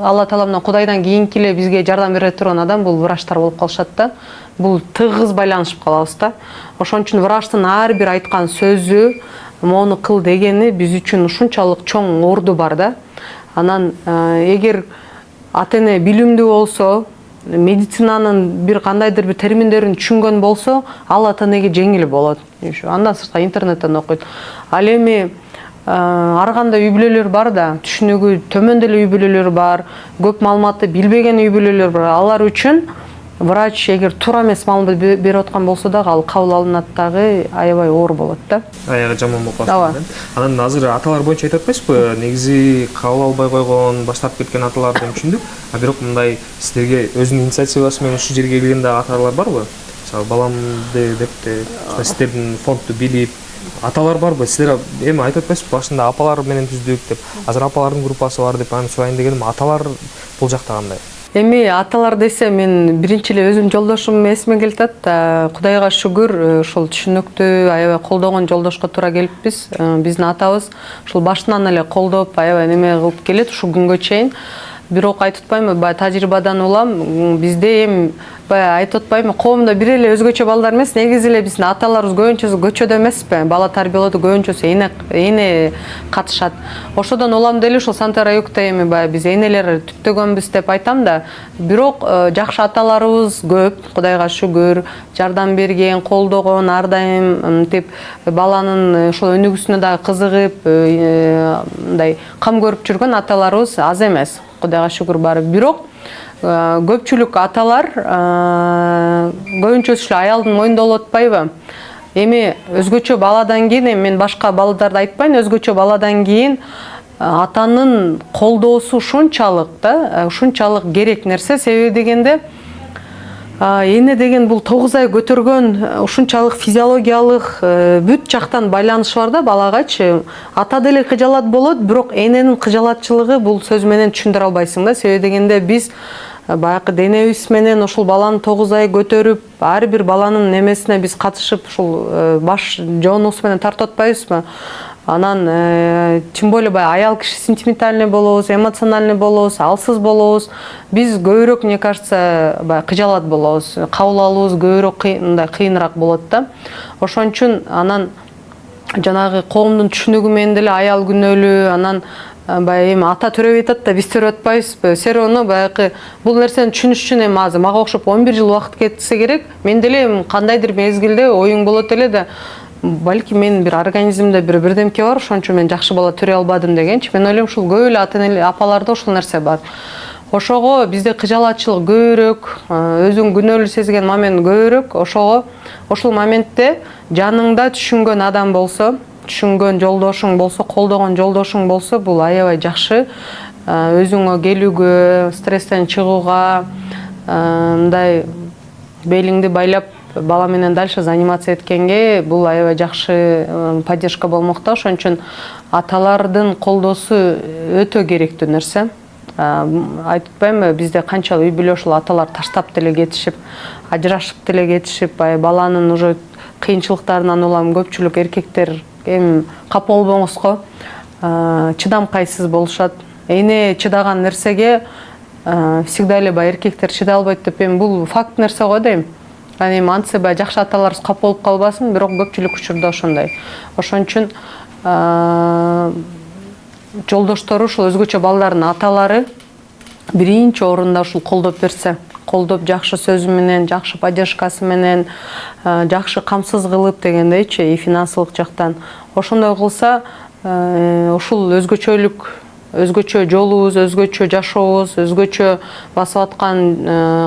Алла Таалам Кудайдан кийинки эле бизге жардам бере турган адам бул врачтар болуп калышат да. Бул тыгыз байланышып калабыз да. Ошон үчүн врачтын ар бир айткан сөзү, мону кыл дегени биз үчүн ушунчалык чоң орду бар да. Анан эгер ата-эне билимдүү болсо, медицинанын бир кандайдыр бир терминдерин түшүнгөн болсо, ал ата-энеге жеңил болот. Андан сырткары интернеттен окуйт. Ал эми ар кандай үй бүлөлөр бар да, түшүнүгү төмөн деле үй бүлөлөр бар, көп маалыматты билбеген үй бүлөлөр бар. Алар үчүн врач эгер туура эмес маалымат берип аткан болсо дагы ал кабыл алынат дагы аябай оор болот да. Аягы жаман болуп Ооба. калат. Анан азыр аталар боюнча айтып атпайсызбы? Негизи кабыл албай койгон, баштап кеткен аталарды түшүндүк. А бирок мындай силерге өзүнүн инициативасы менен ушул жерге келген дагы аталар барбы? Мисалы баламды депти, сиздердин фондду билип аталар барбы? Силер эми айтып атпайсызбы? Башында апалар менен түздүк деп. Азыр апалардын группасы бар деп анан сурайын дегеним, аталар бул жакта кандай? Эми аталар десе, мен биринчи эле өзүм жолдошум эсиме келип атат. Кудайга шүгүр, ушул түшүнүктүү, аябай колдогон жолдошко туура келиппиз. Биздин атабыз ушул башынан эле колдоп, аябай неме кылып келет ушул күнгө чейин. Бирок айтып атпаймынбы, баягы тажрыйбадан улам, бизде эми баягы айтып атпаймынбы, коомдо бир эле өзгөчө балдар эмес, негизи эле биздин аталарыбыз көбүнчөсү көчөдө эмеспи, бала тарбиялоодо көбүнчөсү эне катышат. Ошодон улам деле ушул Санта Раюкта эми баягы биз энелер түптөгөнбүз деп айтам да, бирок жакшы аталарыбыз көп, Кудайга шүгүр, жардам берген, колдогон, ар дайым мынтип баланын ошол өнүгүүсүнө дагы кызыгып, мындай кам көрүп жүргөн аталарыбыз аз эмес. Кудайга шүгүр бар. Бирок көпчүлүк аталар көбүнчөсү аялдын мойнунда болуп атпайбы? Эми өзгөчө баладан кийин, мен башка балдарды айтпайын, өзгөчө баладан кийин атанын колдоосу ушунчалык да, ушунчалык керек нерсе. Себеби дегенде эне деген бул 9 ай көтөргөн ушунчалык физиологиялык бүт жактан байланышы бар да балагачы. Ата деле кыжалат болот, бирок эненин кыжалатчылыгы бул сөз менен түшүндүрө албайсың да. Себеби дегенде биз баягы денебиз менен ушул баланы 9 ай көтөрүп, ар бир баланын немесине биз катышып, ушул баш жоонубуз менен тартып атпайбызбы? Анан тем более баягы аял киши сентиментальный болобуз, эмоциональный болобуз, алсыз болобуз. Биз көбүрөөк, мне кажется, баягы кыжалат болобуз. Кабыл алуубуз көбүрөөк кыйыныраак болот да. Ошон үчүн анан жанагы коомдун түшүнүгү менен деле аял күнөөлүү, анан баягы эми ата төрөбөй атат да, биз төрөп атпайбызбы? Все равно баягы бул нерсени түшүнүш үчүн эми азыр мага окшоп 11 жыл убакыт кетсе керек. Мен деле эми кандайдыр мезгилде оюң болот эле да, балки мен бир организмде бирдемке бар, ошон үчүн мен жакшы бала төрөй албадым дегенчи. Мен ойлойм ушул көп эле ата-эне апаларда ушул нерсе бар. Ошого бизде кыжалатчылык көбүрөөк, өзүң күнөөлүү сезген момент көбүрөөк. Ошого ошол моментте жаныңда түшүнгөн адам болсо, түшүнгөн жолдошуң болсо, колдогон жолдошуң болсо, бул аябай жакшы. Өзүңө келүүгө, стресстен чыгууга, мындай белиңди байлап бала менен дальше заниматься эткенге бул аябай жакшы поддержка болмок да. Ошон үчүн аталардын колдоосу өтө керектүү нерсе. Айтып атпаймынбы, бизде канчалык үй бүлө ушул аталар таштап деле кетишип, ажырашып деле кетишип, баланын уже кыйынчылыктарынан улам көпчүлүк эркектер эми капа болбоңуз го, чыдамкайсыз болушат. Эне чыдаган нерсеге всегда эле эркектер чыдай албайт деп, эми бул факт нерсе го дейм. Эми антсе жакшы аталарыбыз кап болуп калбасын, бирок көпчүлүк учурда ошондой. Ошон үчүн жолдоштору, ушул өзгөчө балдардын аталары биринчи орунда ушул колдоп берсе, колдоп жакшы сөзү менен, жакшы поддержкасы менен, жакшы камсыз кылып дегендейчи, и финансылык жактан. Ошондой кылса, ушул өзгөчөлүк, өзгөчө жолубуз, өзгөчө жашообуз, өзгөчө басып аткан,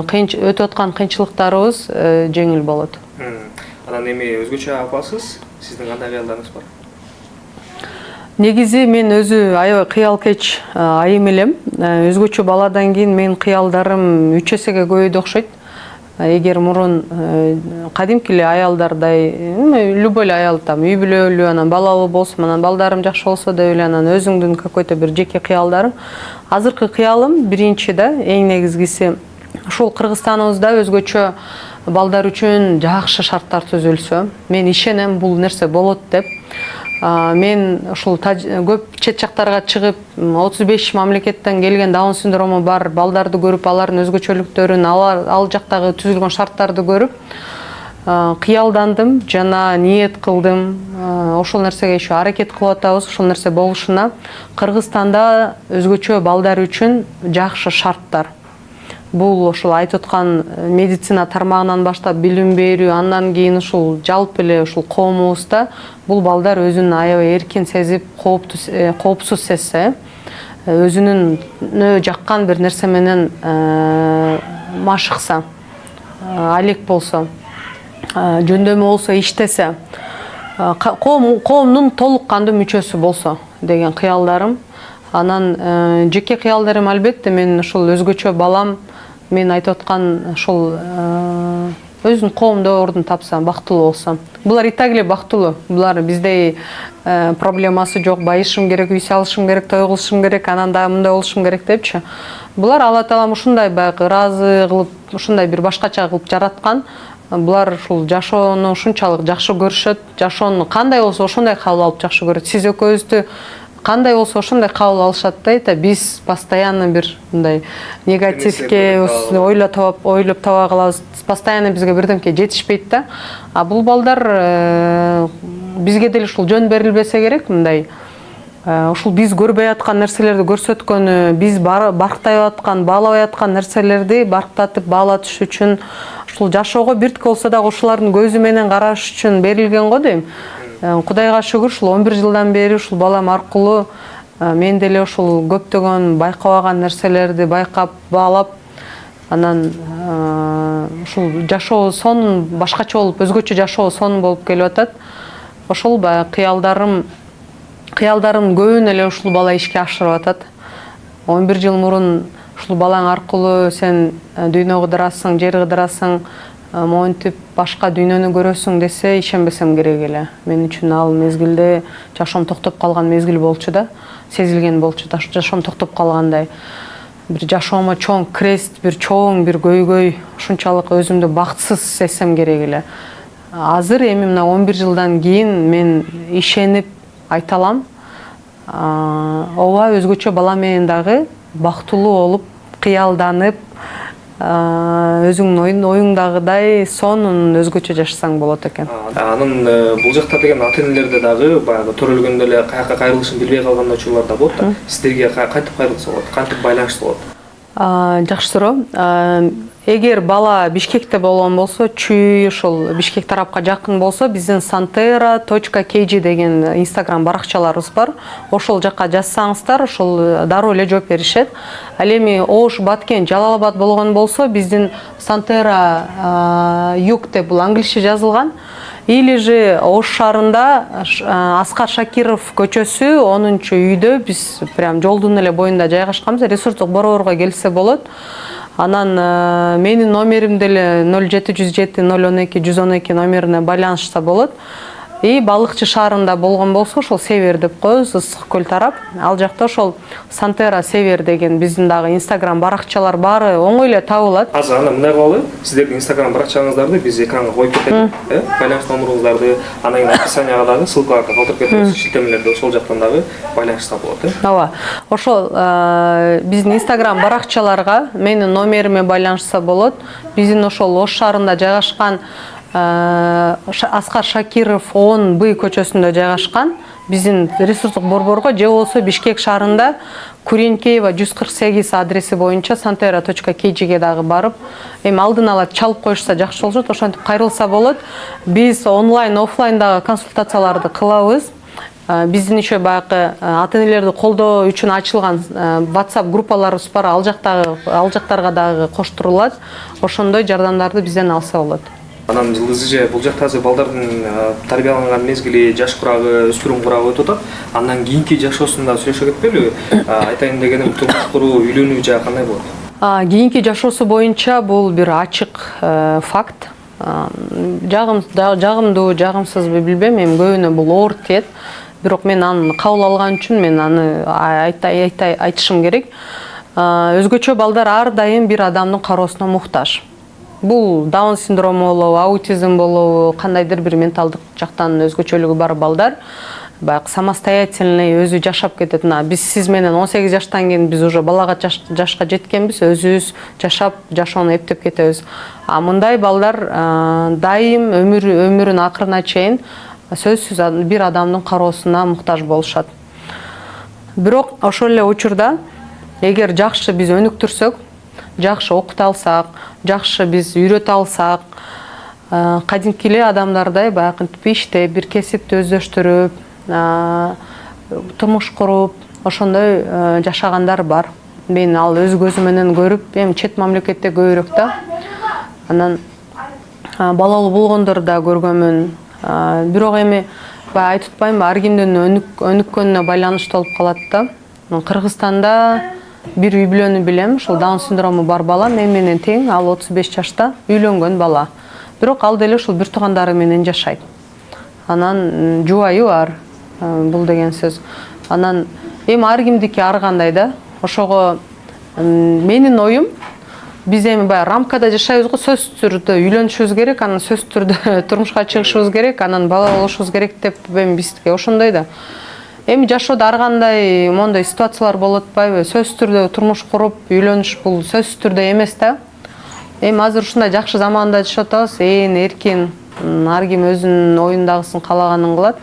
өтүп аткан кыйынчылыктарыбыз жеңил болот. Анан эми өзгөчө апасыз, сиздин кандай кыялдарыңыз бар? Негизи мен өзү аябай кыялкеч айым элем. Өзгөчө баладан кийин менин кыялдарым 3 эсеге көбөйдү окшойт. Эгер мурун кадимки эле аялдардай, любой эле аял там үй бүлөлүү, анан балалуу болсун, анан балдарым жакшы болсо деп эле, анан өзүңдүн какой-то бир жеке кыялдарың. Азыркы кыялым биринчи да, эң негизгиси ушул Кыргызстаныбызда өзгөчө балдар үчүн жакшы шарттар түзүлсө. Мен ишенем бул нерсе болот деп. Мен ушул көп чет жактарга чыгып, 35 мамлекеттен келген даун синдрому бар балдарды көрүп, алардын өзгөчөлүктөрүн, ал жактагы түзүлгөн шарттарды көрүп, кыялдандым, жана ниет кылдым. Ошол нерсеге еще аракет кылып атабыз, ошол нерсе болушуна. Кыргызстанда өзгөчө балдар үчүн жакшы шарттар. бул ошол айтып аткан медицина тармагынан баштап билим берүү, андан кийин ушул жалпы эле ушул коомубузда бул балдар өзүн аябай эркин сезип, коопсуз сезсе, өзүнүн жаккан бир нерсе менен машыкса, алек болсо, жөндөмү болсо, иштесе, коомдун толук кандуу мүчөсү болсо деген кыялдарым. Анан жеке кыялдарым албетте мен ушул өзгөчө балам, мен айтып аткан ушул өзүнүн коомдо ордун тапса, бактылуу болсо. Булар и так эле бактылуу. Булар биздей проблемасы жок, байышым керек, үй салышым керек, той кылышым керек, анан дагы мындай болушум керек депчи. Булар Алла Таалам ушундай баягы ыраазы кылып, ушундай бир башкача кылып жараткан. Булар ушул жашоону ушунчалык жакшы көрүшөт, жашоону кандай болсо ошондой кабыл алып жакшы көрөт. Сиз экөөбүздү кандай болсо ошондой кабыл алышат да, биз постоянно бир мындай негативке ойлоп таба калабыз, постоянно бизге бирдемке жетишпейт да. А бул балдар бизге деле ушул жөн берилбесе керек, мындай ушул биз көрбөй аткан нерселерди көрсөткөнү, биз барктай аткан, баалабай аткан нерселерди барктатып баалатыш үчүн, ушул жашоого биртике болсо дагы ушулардын көзү менен караш үчүн берилген го дейм. Кудайга шүгүр, ушул 11 жылдан бери ушул балам аркылуу мен деле ушул көптөгөн байкабаган нерселерди байкап, баалап, анан ушул жашоо сонун башкача болуп, өзгөчө жашоо сонун болуп келип атат. Ошол кыялдарым көбүн эле ушул бала ишке ашырып атат. 11 жыл мурун ушул балаң аркылуу сен дүйнө кыдырасың, жер кыдырасың, монтип башка дүйнөнү көрөсүң десе, ишенбесем керек эле. Мен үчүн ал мезгилде жашоом токтоп калган мезгил болчу да, сезилген болчу, жашоом токтоп калгандай. Бир жашоомо чоң крест, бир чоң бир көйгөй, ушунчалык өзүмдү бактсыз сезсем керек эле. Азыр эми мына 11 жылдан кийин мен ишенип айта алам, ооба өзгөчө бала менен дагы бактылуу болуп, кыялданып, өзүңдүн оюңдагыдай сонун өзгөчө жашасаң болот экен. Анын бул жакта деген ата энелерде дагы баягы төрөлгөндө эле каяка кайрылышын билбей калган учурлар да болот да. Сиздерге кантип кайрылса болот, кантип байланыштуу болот? Жакшы суроо. Эгер бала Бишкекте болгон болсо, чүй ушул Бишкек тарапка жакын болсо, биздин santera.kg деген Instagram баракчаларыбыз бар. Ошол жакка жазсаңыздар, ошол дароо эле жооп беришет. Ал эми Ош, Баткен, Жалал Абад болгон болсо, биздин Santera Юг деп бул англисче жазылган. Или же Ош шаарында Аскар Шакиров көчөсү 10-үйдө биз прям жолдун эле боюнда жайгашканбыз. Ресурстук борборго келсе болот. Анан менин номерим деле 0707 012 112 номерине байланышса болот. И Балыкчы шаарында болгон болсо, ошол Север деп коебуз, Ысык көл тарап. Ал жакта ошол Santera Север деген биздин дагы Instagram баракчалар баары оңой эле табылат. Азыр анда мындай кылалы, сиздердин Instagram баракчаңыздарды биз экранга коюп кетели, байланыш номеруңуздарды, анан кийин описанияга дагы ссылкаларды калтырып кетебиз, шилтемелерди ошол жактан дагы байланышса болот. Ооба. Ошол биздин Instagram баракчаларга менин номериме байланышса болот. Биздин ошол Ош шаарында жайгашкан Аскар Шакиров 10Б көчөсүндө жайгашкан биздин ресурстук борборго же болсо Бишкек шаарында Куренкеева 148 адреси боюнча santera.kg дагы барып, эми алдын ала чалып коюшса жакшы болот, ошентип кайрылса болот. Биз онлайн, офлайн дагы консультацияларды кылабыз. Биздин еще баягы ата энелерди колдоо үчүн ачылган WhatsApp группаларыбыз бар, ал жактарга дагы коштурулат. Ошондой жардамдарды бизден алса болот. Анан Жылдыз эже, бул жакта азыр балдардын тарбияланган мезгили жаш курагы, өспүрүм курагы өтүп атат. Андан кийинки жашоосунда сүйлөшө кетпелүбү? Айтайын дегеним, турмуш куруу, үйлөнүү жагы кандай болот? Кийинки жашоосу боюнча бул бир ачык факт. Жагымдуу, жагымсызбы билбейм, эми көбүнө бул оор тиет. Бирок мен аны кабыл алган үчүн мен аны айтышым керек. Өзгөчө балдар ар дайым бир адамдын кароосуна муктаж. Бул Даун синдрому болобу, аутизм болобу, кандайдыр бир менталдык жактан өзгөчөлүгү бар балдар баягы самостоятельный өзү жашап кетет. Биз сиз менен 18 жаштан кийин биз уже балага жашка жеткенбиз, өзүбүз жашап, жашоону эптеп кетебиз. Мындай балдар дайым өмүрүнүн акырына чейин сөзсүз бир адамдын кароосуна муктаж болушат. Бирок ошол эле учурда эгер жакшы биз өнүктүрсөк, жакшы окута алсак, жакшы биз үйрөтө алсак, кадимки эле адамдардай баягы иштеп, бир кесипти өздөштүрүп, турмуш куруп, ошондой жашагандар бар. Мен ал өз көзүм менен көрүп, эми чет мамлекетте көбүрөөк да. Анан балалуу болгондор да көргөнмүн. Бирок эми баягы айтып атпаймынбы, ар кимдин өнүккөнүнө байланыштуу болуп калат да. Кыргызстанда бир үй бүлөнү билем, ушул Даун синдрому бар бала мен менен тең, ал 35 жашта үйлөнгөн бала. Бирок ал деле ушул бир туугандары менен жашайт. Анан жубайы бар, бул деген сөз. Анан эми ар кимдики ар кандай да. Ошого менин оюм, биз эми баягы рамкада жашайбыз го, сөзсүз түрдө үйлөнүшүбүз керек, анан сөзсүз түрдө турмушка чыгышыбыз керек, анан бала болушубуз керек деп эми бизге ошондой да. Эми жашоодо ар кандай мондой ситуациялар болуп атпайбы? Сөзсүз түрдө турмуш куруп, үйлөнүш бул сөзсүз түрдө эмес да. Эми азыр ушундай жакшы заманда жашап атабыз, эркин, ар ким өзүнүн оюндагысын калаганын кылат.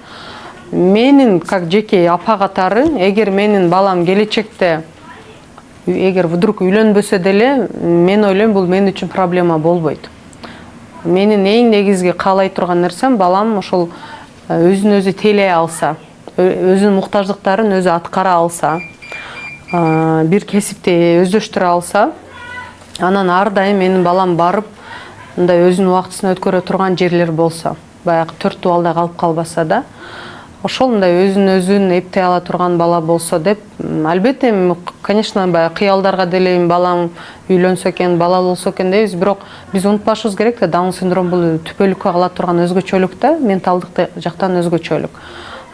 Менин как жеке апа катары, эгер менин балам келечекте эгер вдруг үйлөнбөсө деле, мен ойлойм бул мен үчүн проблема болбойт. Менин эң негизги каалай турган нерсем балам ошол өзүн өзү тейлей алса, өзүнүн муктаждыктарын өзү аткара алса, бир кесипти өздөштүрө алса, анан ар дайым менин балам барып, мындай өзүнүн убактысын өткөрө турган жерлер болсо, баягы 4 убалда калып калбаса да, ошол мындай өзүн эптей ала турган бала болсо деп, албетте, конечно, баягы кыялдарга деле балам үйлөнсө экен, бала болсо экен дейбиз, бирок биз унутпашыбыз керек да, Даун синдрому бул түпөлүккө кала турган өзгөчөлүк да, менталдык жактан өзгөчөлүк.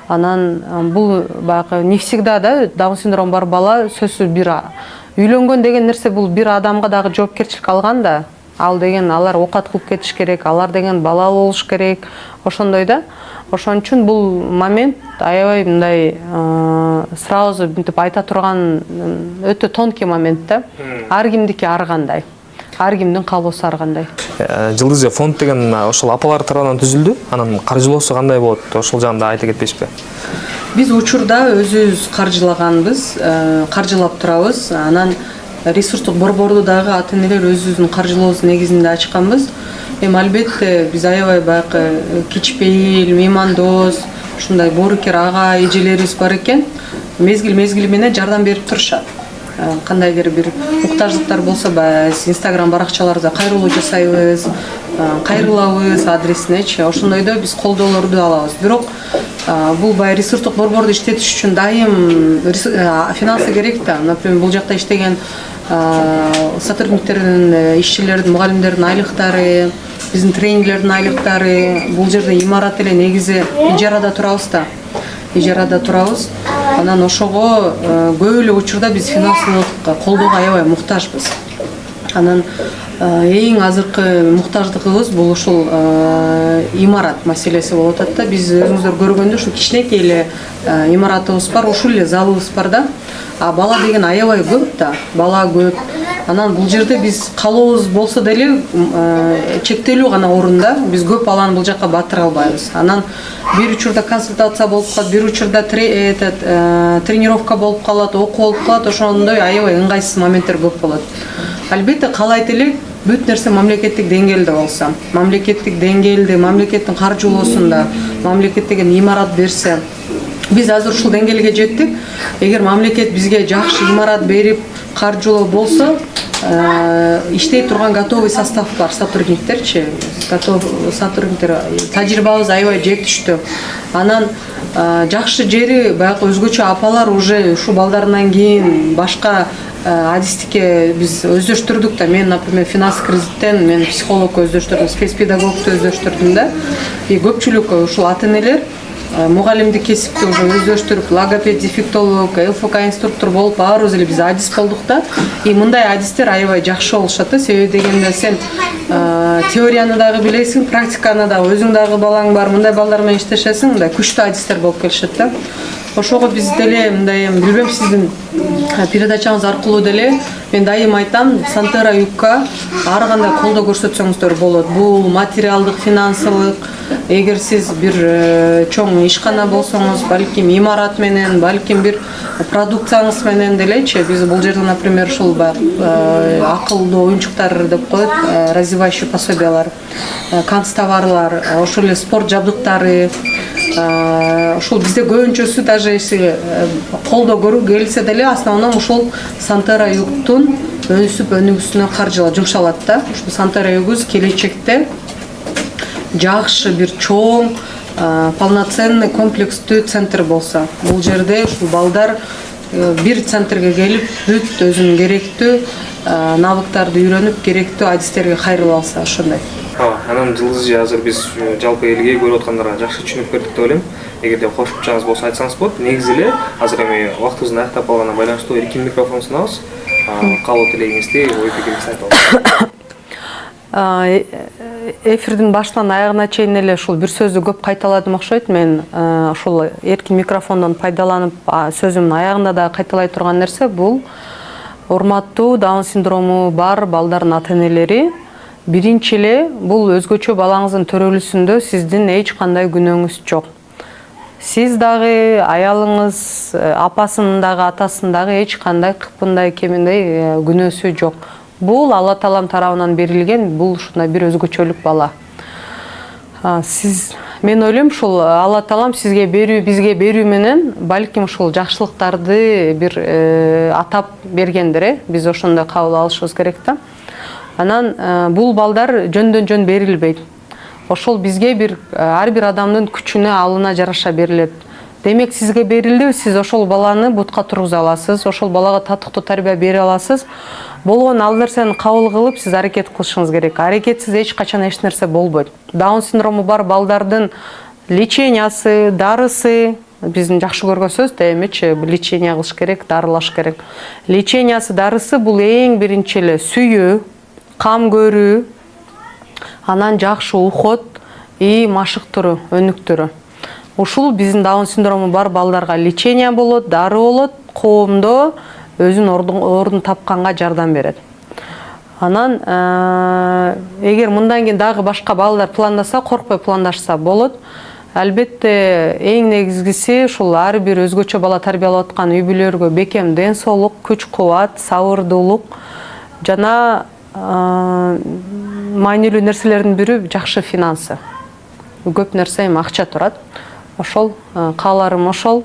Анан бул баягы не всегда да, Даун синдрому бар бала сөзсүз бир үйлөнгөн деген нерсе, бул бир адамга дагы жоопкерчилик алган да. Ал деген алар окат кылып кетиш керек, алар деген бала болуш керек, ошондой да. Ошон үчүн бул момент аябай мындай сразу мынтип айта турган өтө тонкий момент да. Ар кимдики ар кандай. Ар кимдин каалоосу ар кандай. Жылдыз фонд деген ошол апалар тарабынан түзүлдү. Анан каржылоосу кандай болот? Ошол жагында айта кетпешпи? Биз учурда өзүбүз каржылаганбыз, каржылап турабыз. Анан ресурстук борборду дагы ата-энелер өзүбүздүн каржылообуздун негизинде ачканбыз. Эми албетте биз аябай баягы кичпейил, меймандос, ушундай боорукер ага, эжелерибиз бар экен. Мезгил менен жардам берип турушат. Кандайдыр бир муктаждыктар болсо, биз Instagram баракчаларда кайрылуу жасайбыз, кайрылабыз адресинечи. Ошондойдо биз колдоолорду алабыз. Бирок бул баягы ресурстук борборду иштетиш үчүн дайым финансы керек да. Например, бул жакта иштеген сотрудниктердин, ишчилердин, мугалимдердин айлыктары, биздин тренерлердин айлыктары, бул жерде имарат эле негизи ижарада турабыз да. Ижарада турабыз. Анан ошого көп эле учурда биз финансылык колдоого аябай муктажбыз. Анан эң азыркы муктаждыгыбыз бул ушул имарат маселеси болуп атат да. Биз өзүңүздөр көргөндөй ушу кичинекей эле имаратыбыз бар, ушул эле залыбыз бар да. А бала деген аябай көп да, бала көп. Анан бул жерде биз каалообуз болсо деле чектелүү гана орунда, биз көп баланы бул жакка батыра албайбыз. Анан бир учурда консультация болуп калат, бир учурда тренировка болуп калат, окуу болуп калат, ошондой аябай ыңгайсыз моменттер көп болот. Албетте каалайт элек бүт нерсе мамлекеттик деңгээлде болсо, мамлекеттик деңгээлде, мамлекеттин каржылоосунда, мамлекет деген имарат берсе. Биз азыр ушул деңгээлге жеттик. Эгер мамлекет бизге жакшы имарат берип, каржылоо болсо, иштей турган готовый состав бар, сотрудниктерчи. Сотрудниктер тажрыйбабыз аябай жетиштүү. Анан жакшы жери баягы өзгөчө апалар уже ушу балдарынан кийин башка адистикке биз өздөштүрдүк да. Мен, например, финанс кредиттен мен психолог өздөштүрдүм, спецпедагогту өздөштүрдүм да. Көпчүлүк ушул ата-энелер мугалимдик кесипти уже өздөштүрүп, логопед, дефектолог, ЛФК инструктор болуп, баарыбыз эле биз адис болдук да. Мындай адистер аябай жакшы болушат да. Себеби дегенде сен теорияны дагы билесиң, практиканы дагы, өзүң дагы балаң бар, мындай балдар менен иштешесиң, мындай күчтүү адистер болуп келишет да. Ошого биз деле мындай, билбейм, сиздин передачаңыз аркылуу деле мен дайым айтам, Сантера Юкка ар кандай колдоо көрсөтсөңүздөр болот. Бул материалдык, финансылык, эгер сиз бир чоң ишкана болсоңуз, балким имарат менен, балким бир продукцияңыз менен делечи, биз бул жерде, например, ушул акылдуу оюнчуктар деп коет, развивающий пособиялар, канцтоварлар, ошол эле спорт жабдыктары, ушул бизде көбүнчөсү даже если колдоо көрүү келсе деле основном ушул Сантера Югтун өсүп өнүгүүсүнө каржылар жумшалат да. Ушул Сантера Югуз келечекте жакшы бир чоң полноценный комплекстүү центр болсо, бул жерде ушул балдар бир центрге келип бүт өзүнүн керектүү навыктарды үйрөнүп, керектүү адистерге кайрылып алса, ошондой. Анан Жылдыз эже, азыр биз жалпы элге көрүп аткандарга жакшы түшүнүп бердик деп ойлойм. Эгерде кошумчаңыз болсо айтсаңыз болот. Негизи эле азыр эми убактыбыздын аяктап калганына байланыштуу эркин микрофон сунабыз. Каалоо тилегиңизди, ой пикириңизди айтып алыңыз. Эфирдин башынан аягына чейин эле ушул бир сөздү көп кайталадым окшойт. Мен ушул эркин микрофондон пайдаланып сөзүмдүн аягында да кайталай турган нерсе бул урматтуу Даун синдрому бар балдардын ата-энелери. Биринчи эле бул өзгөчө балаңыздын төрөлүүсүндө сиздин эч кандай күнөөңүз жок. Сиз дагы, аялыңыз, апасынын дагы, атасынын дагы эч кандай кыпындай, кеминдей күнөөсү жок. Бул Алла Таалам тарабынан берилген, бул ушундай бир өзгөчөлүк бала. Мен ойлойм, ушул Алла Таалам сизге берүү, бизге берүү менен балким ушул жакшылыктарды бир атап бергендир. Биз ошондой кабыл алышыбыз керек да. Анан бул балдар жөндөн жөн берилбейт. Ошол бизге ар бир адамдын күчүнө, алына жараша берилет. Демек сизге берилди, сиз ошол баланы бутка тургуза аласыз, ошол балага татыктуу тарбия бере аласыз. Болгон ал нерсени кабыл кылып, сиз аракет кылышыңыз керек. Аракетсиз эч качан эч нерсе болбойт. Даун синдрому бар балдардын лечениясы, дарысы, биздин жакшы көргөн сөз да, эмечи, лечения кылыш керек, дарылаш керек. Лечениясы, дарысы бул эң биринчи эле сүйүү, кам көрүү, анан жакшы ухот и машыктыруу, өнүктүрүү. Ушул биздин Даун синдрому бар балдарга лечения болот, дары болот, коомдо өзүнүн ордун тапканга жардам берет. Анан эгер мындан кийин дагы башка балдар пландаса, коркпой пландашса болот. Албетте эң негизгиси ушул ар бир өзгөчө бала тарбиялап аткан үй бүлөлөргө бекем ден соолук, күч-кубат, сабырдуулук жана маанилүү нерселердин бири жакшы финансы. Көп нерсе эми акча турат. Ошол кааларым ошол.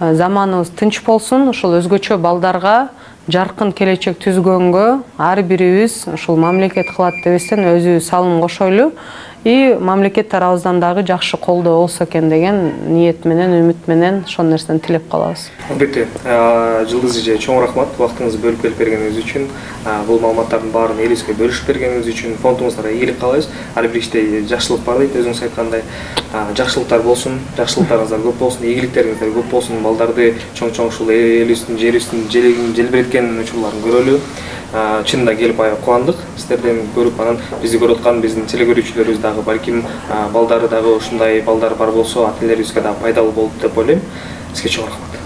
Заманыбыз тынч болсун, ушул өзгөчө балдарга жаркын келечек түзгөнгө ар бирибиз ушул мамлекет кылат дебестен өзү салым кошойлу. И мамлекет тарабыбыздан дагы жакшы колдоо болсо экен деген ниет менен, үмүт менен ошол нерсени тилеп калабыз. Албетте, Жылдыз эже, чоң рахмат убактыңызды бөлүп келип бергениңиз үчүн, бул маалыматтардын баарын элибизге бөлүшүп бергениңиз үчүн фондуңуздарга ийгилик каалайбыз. Ар бир иште жакшылык бар дейт, өзүңүз айткандай. Жакшылыктар болсун, жакшылыктарыңыздар көп болсун, ийгиликтериңиздер көп болсун, балдарды чоң-чоң ушул элибиздин, жерибиздин желбиреткен учурларын көрөлү. Чынында келип аябай кубандык сиздерден көрүп, анан бизди көрүп аткан биздин телекөрүүчүлөрүбүз дагы балким балдары дагы ушундай балдар бар болсо ата-энелерибизге дагы пайдалуу болот деп ойлойм. Сизге чоң рахмат.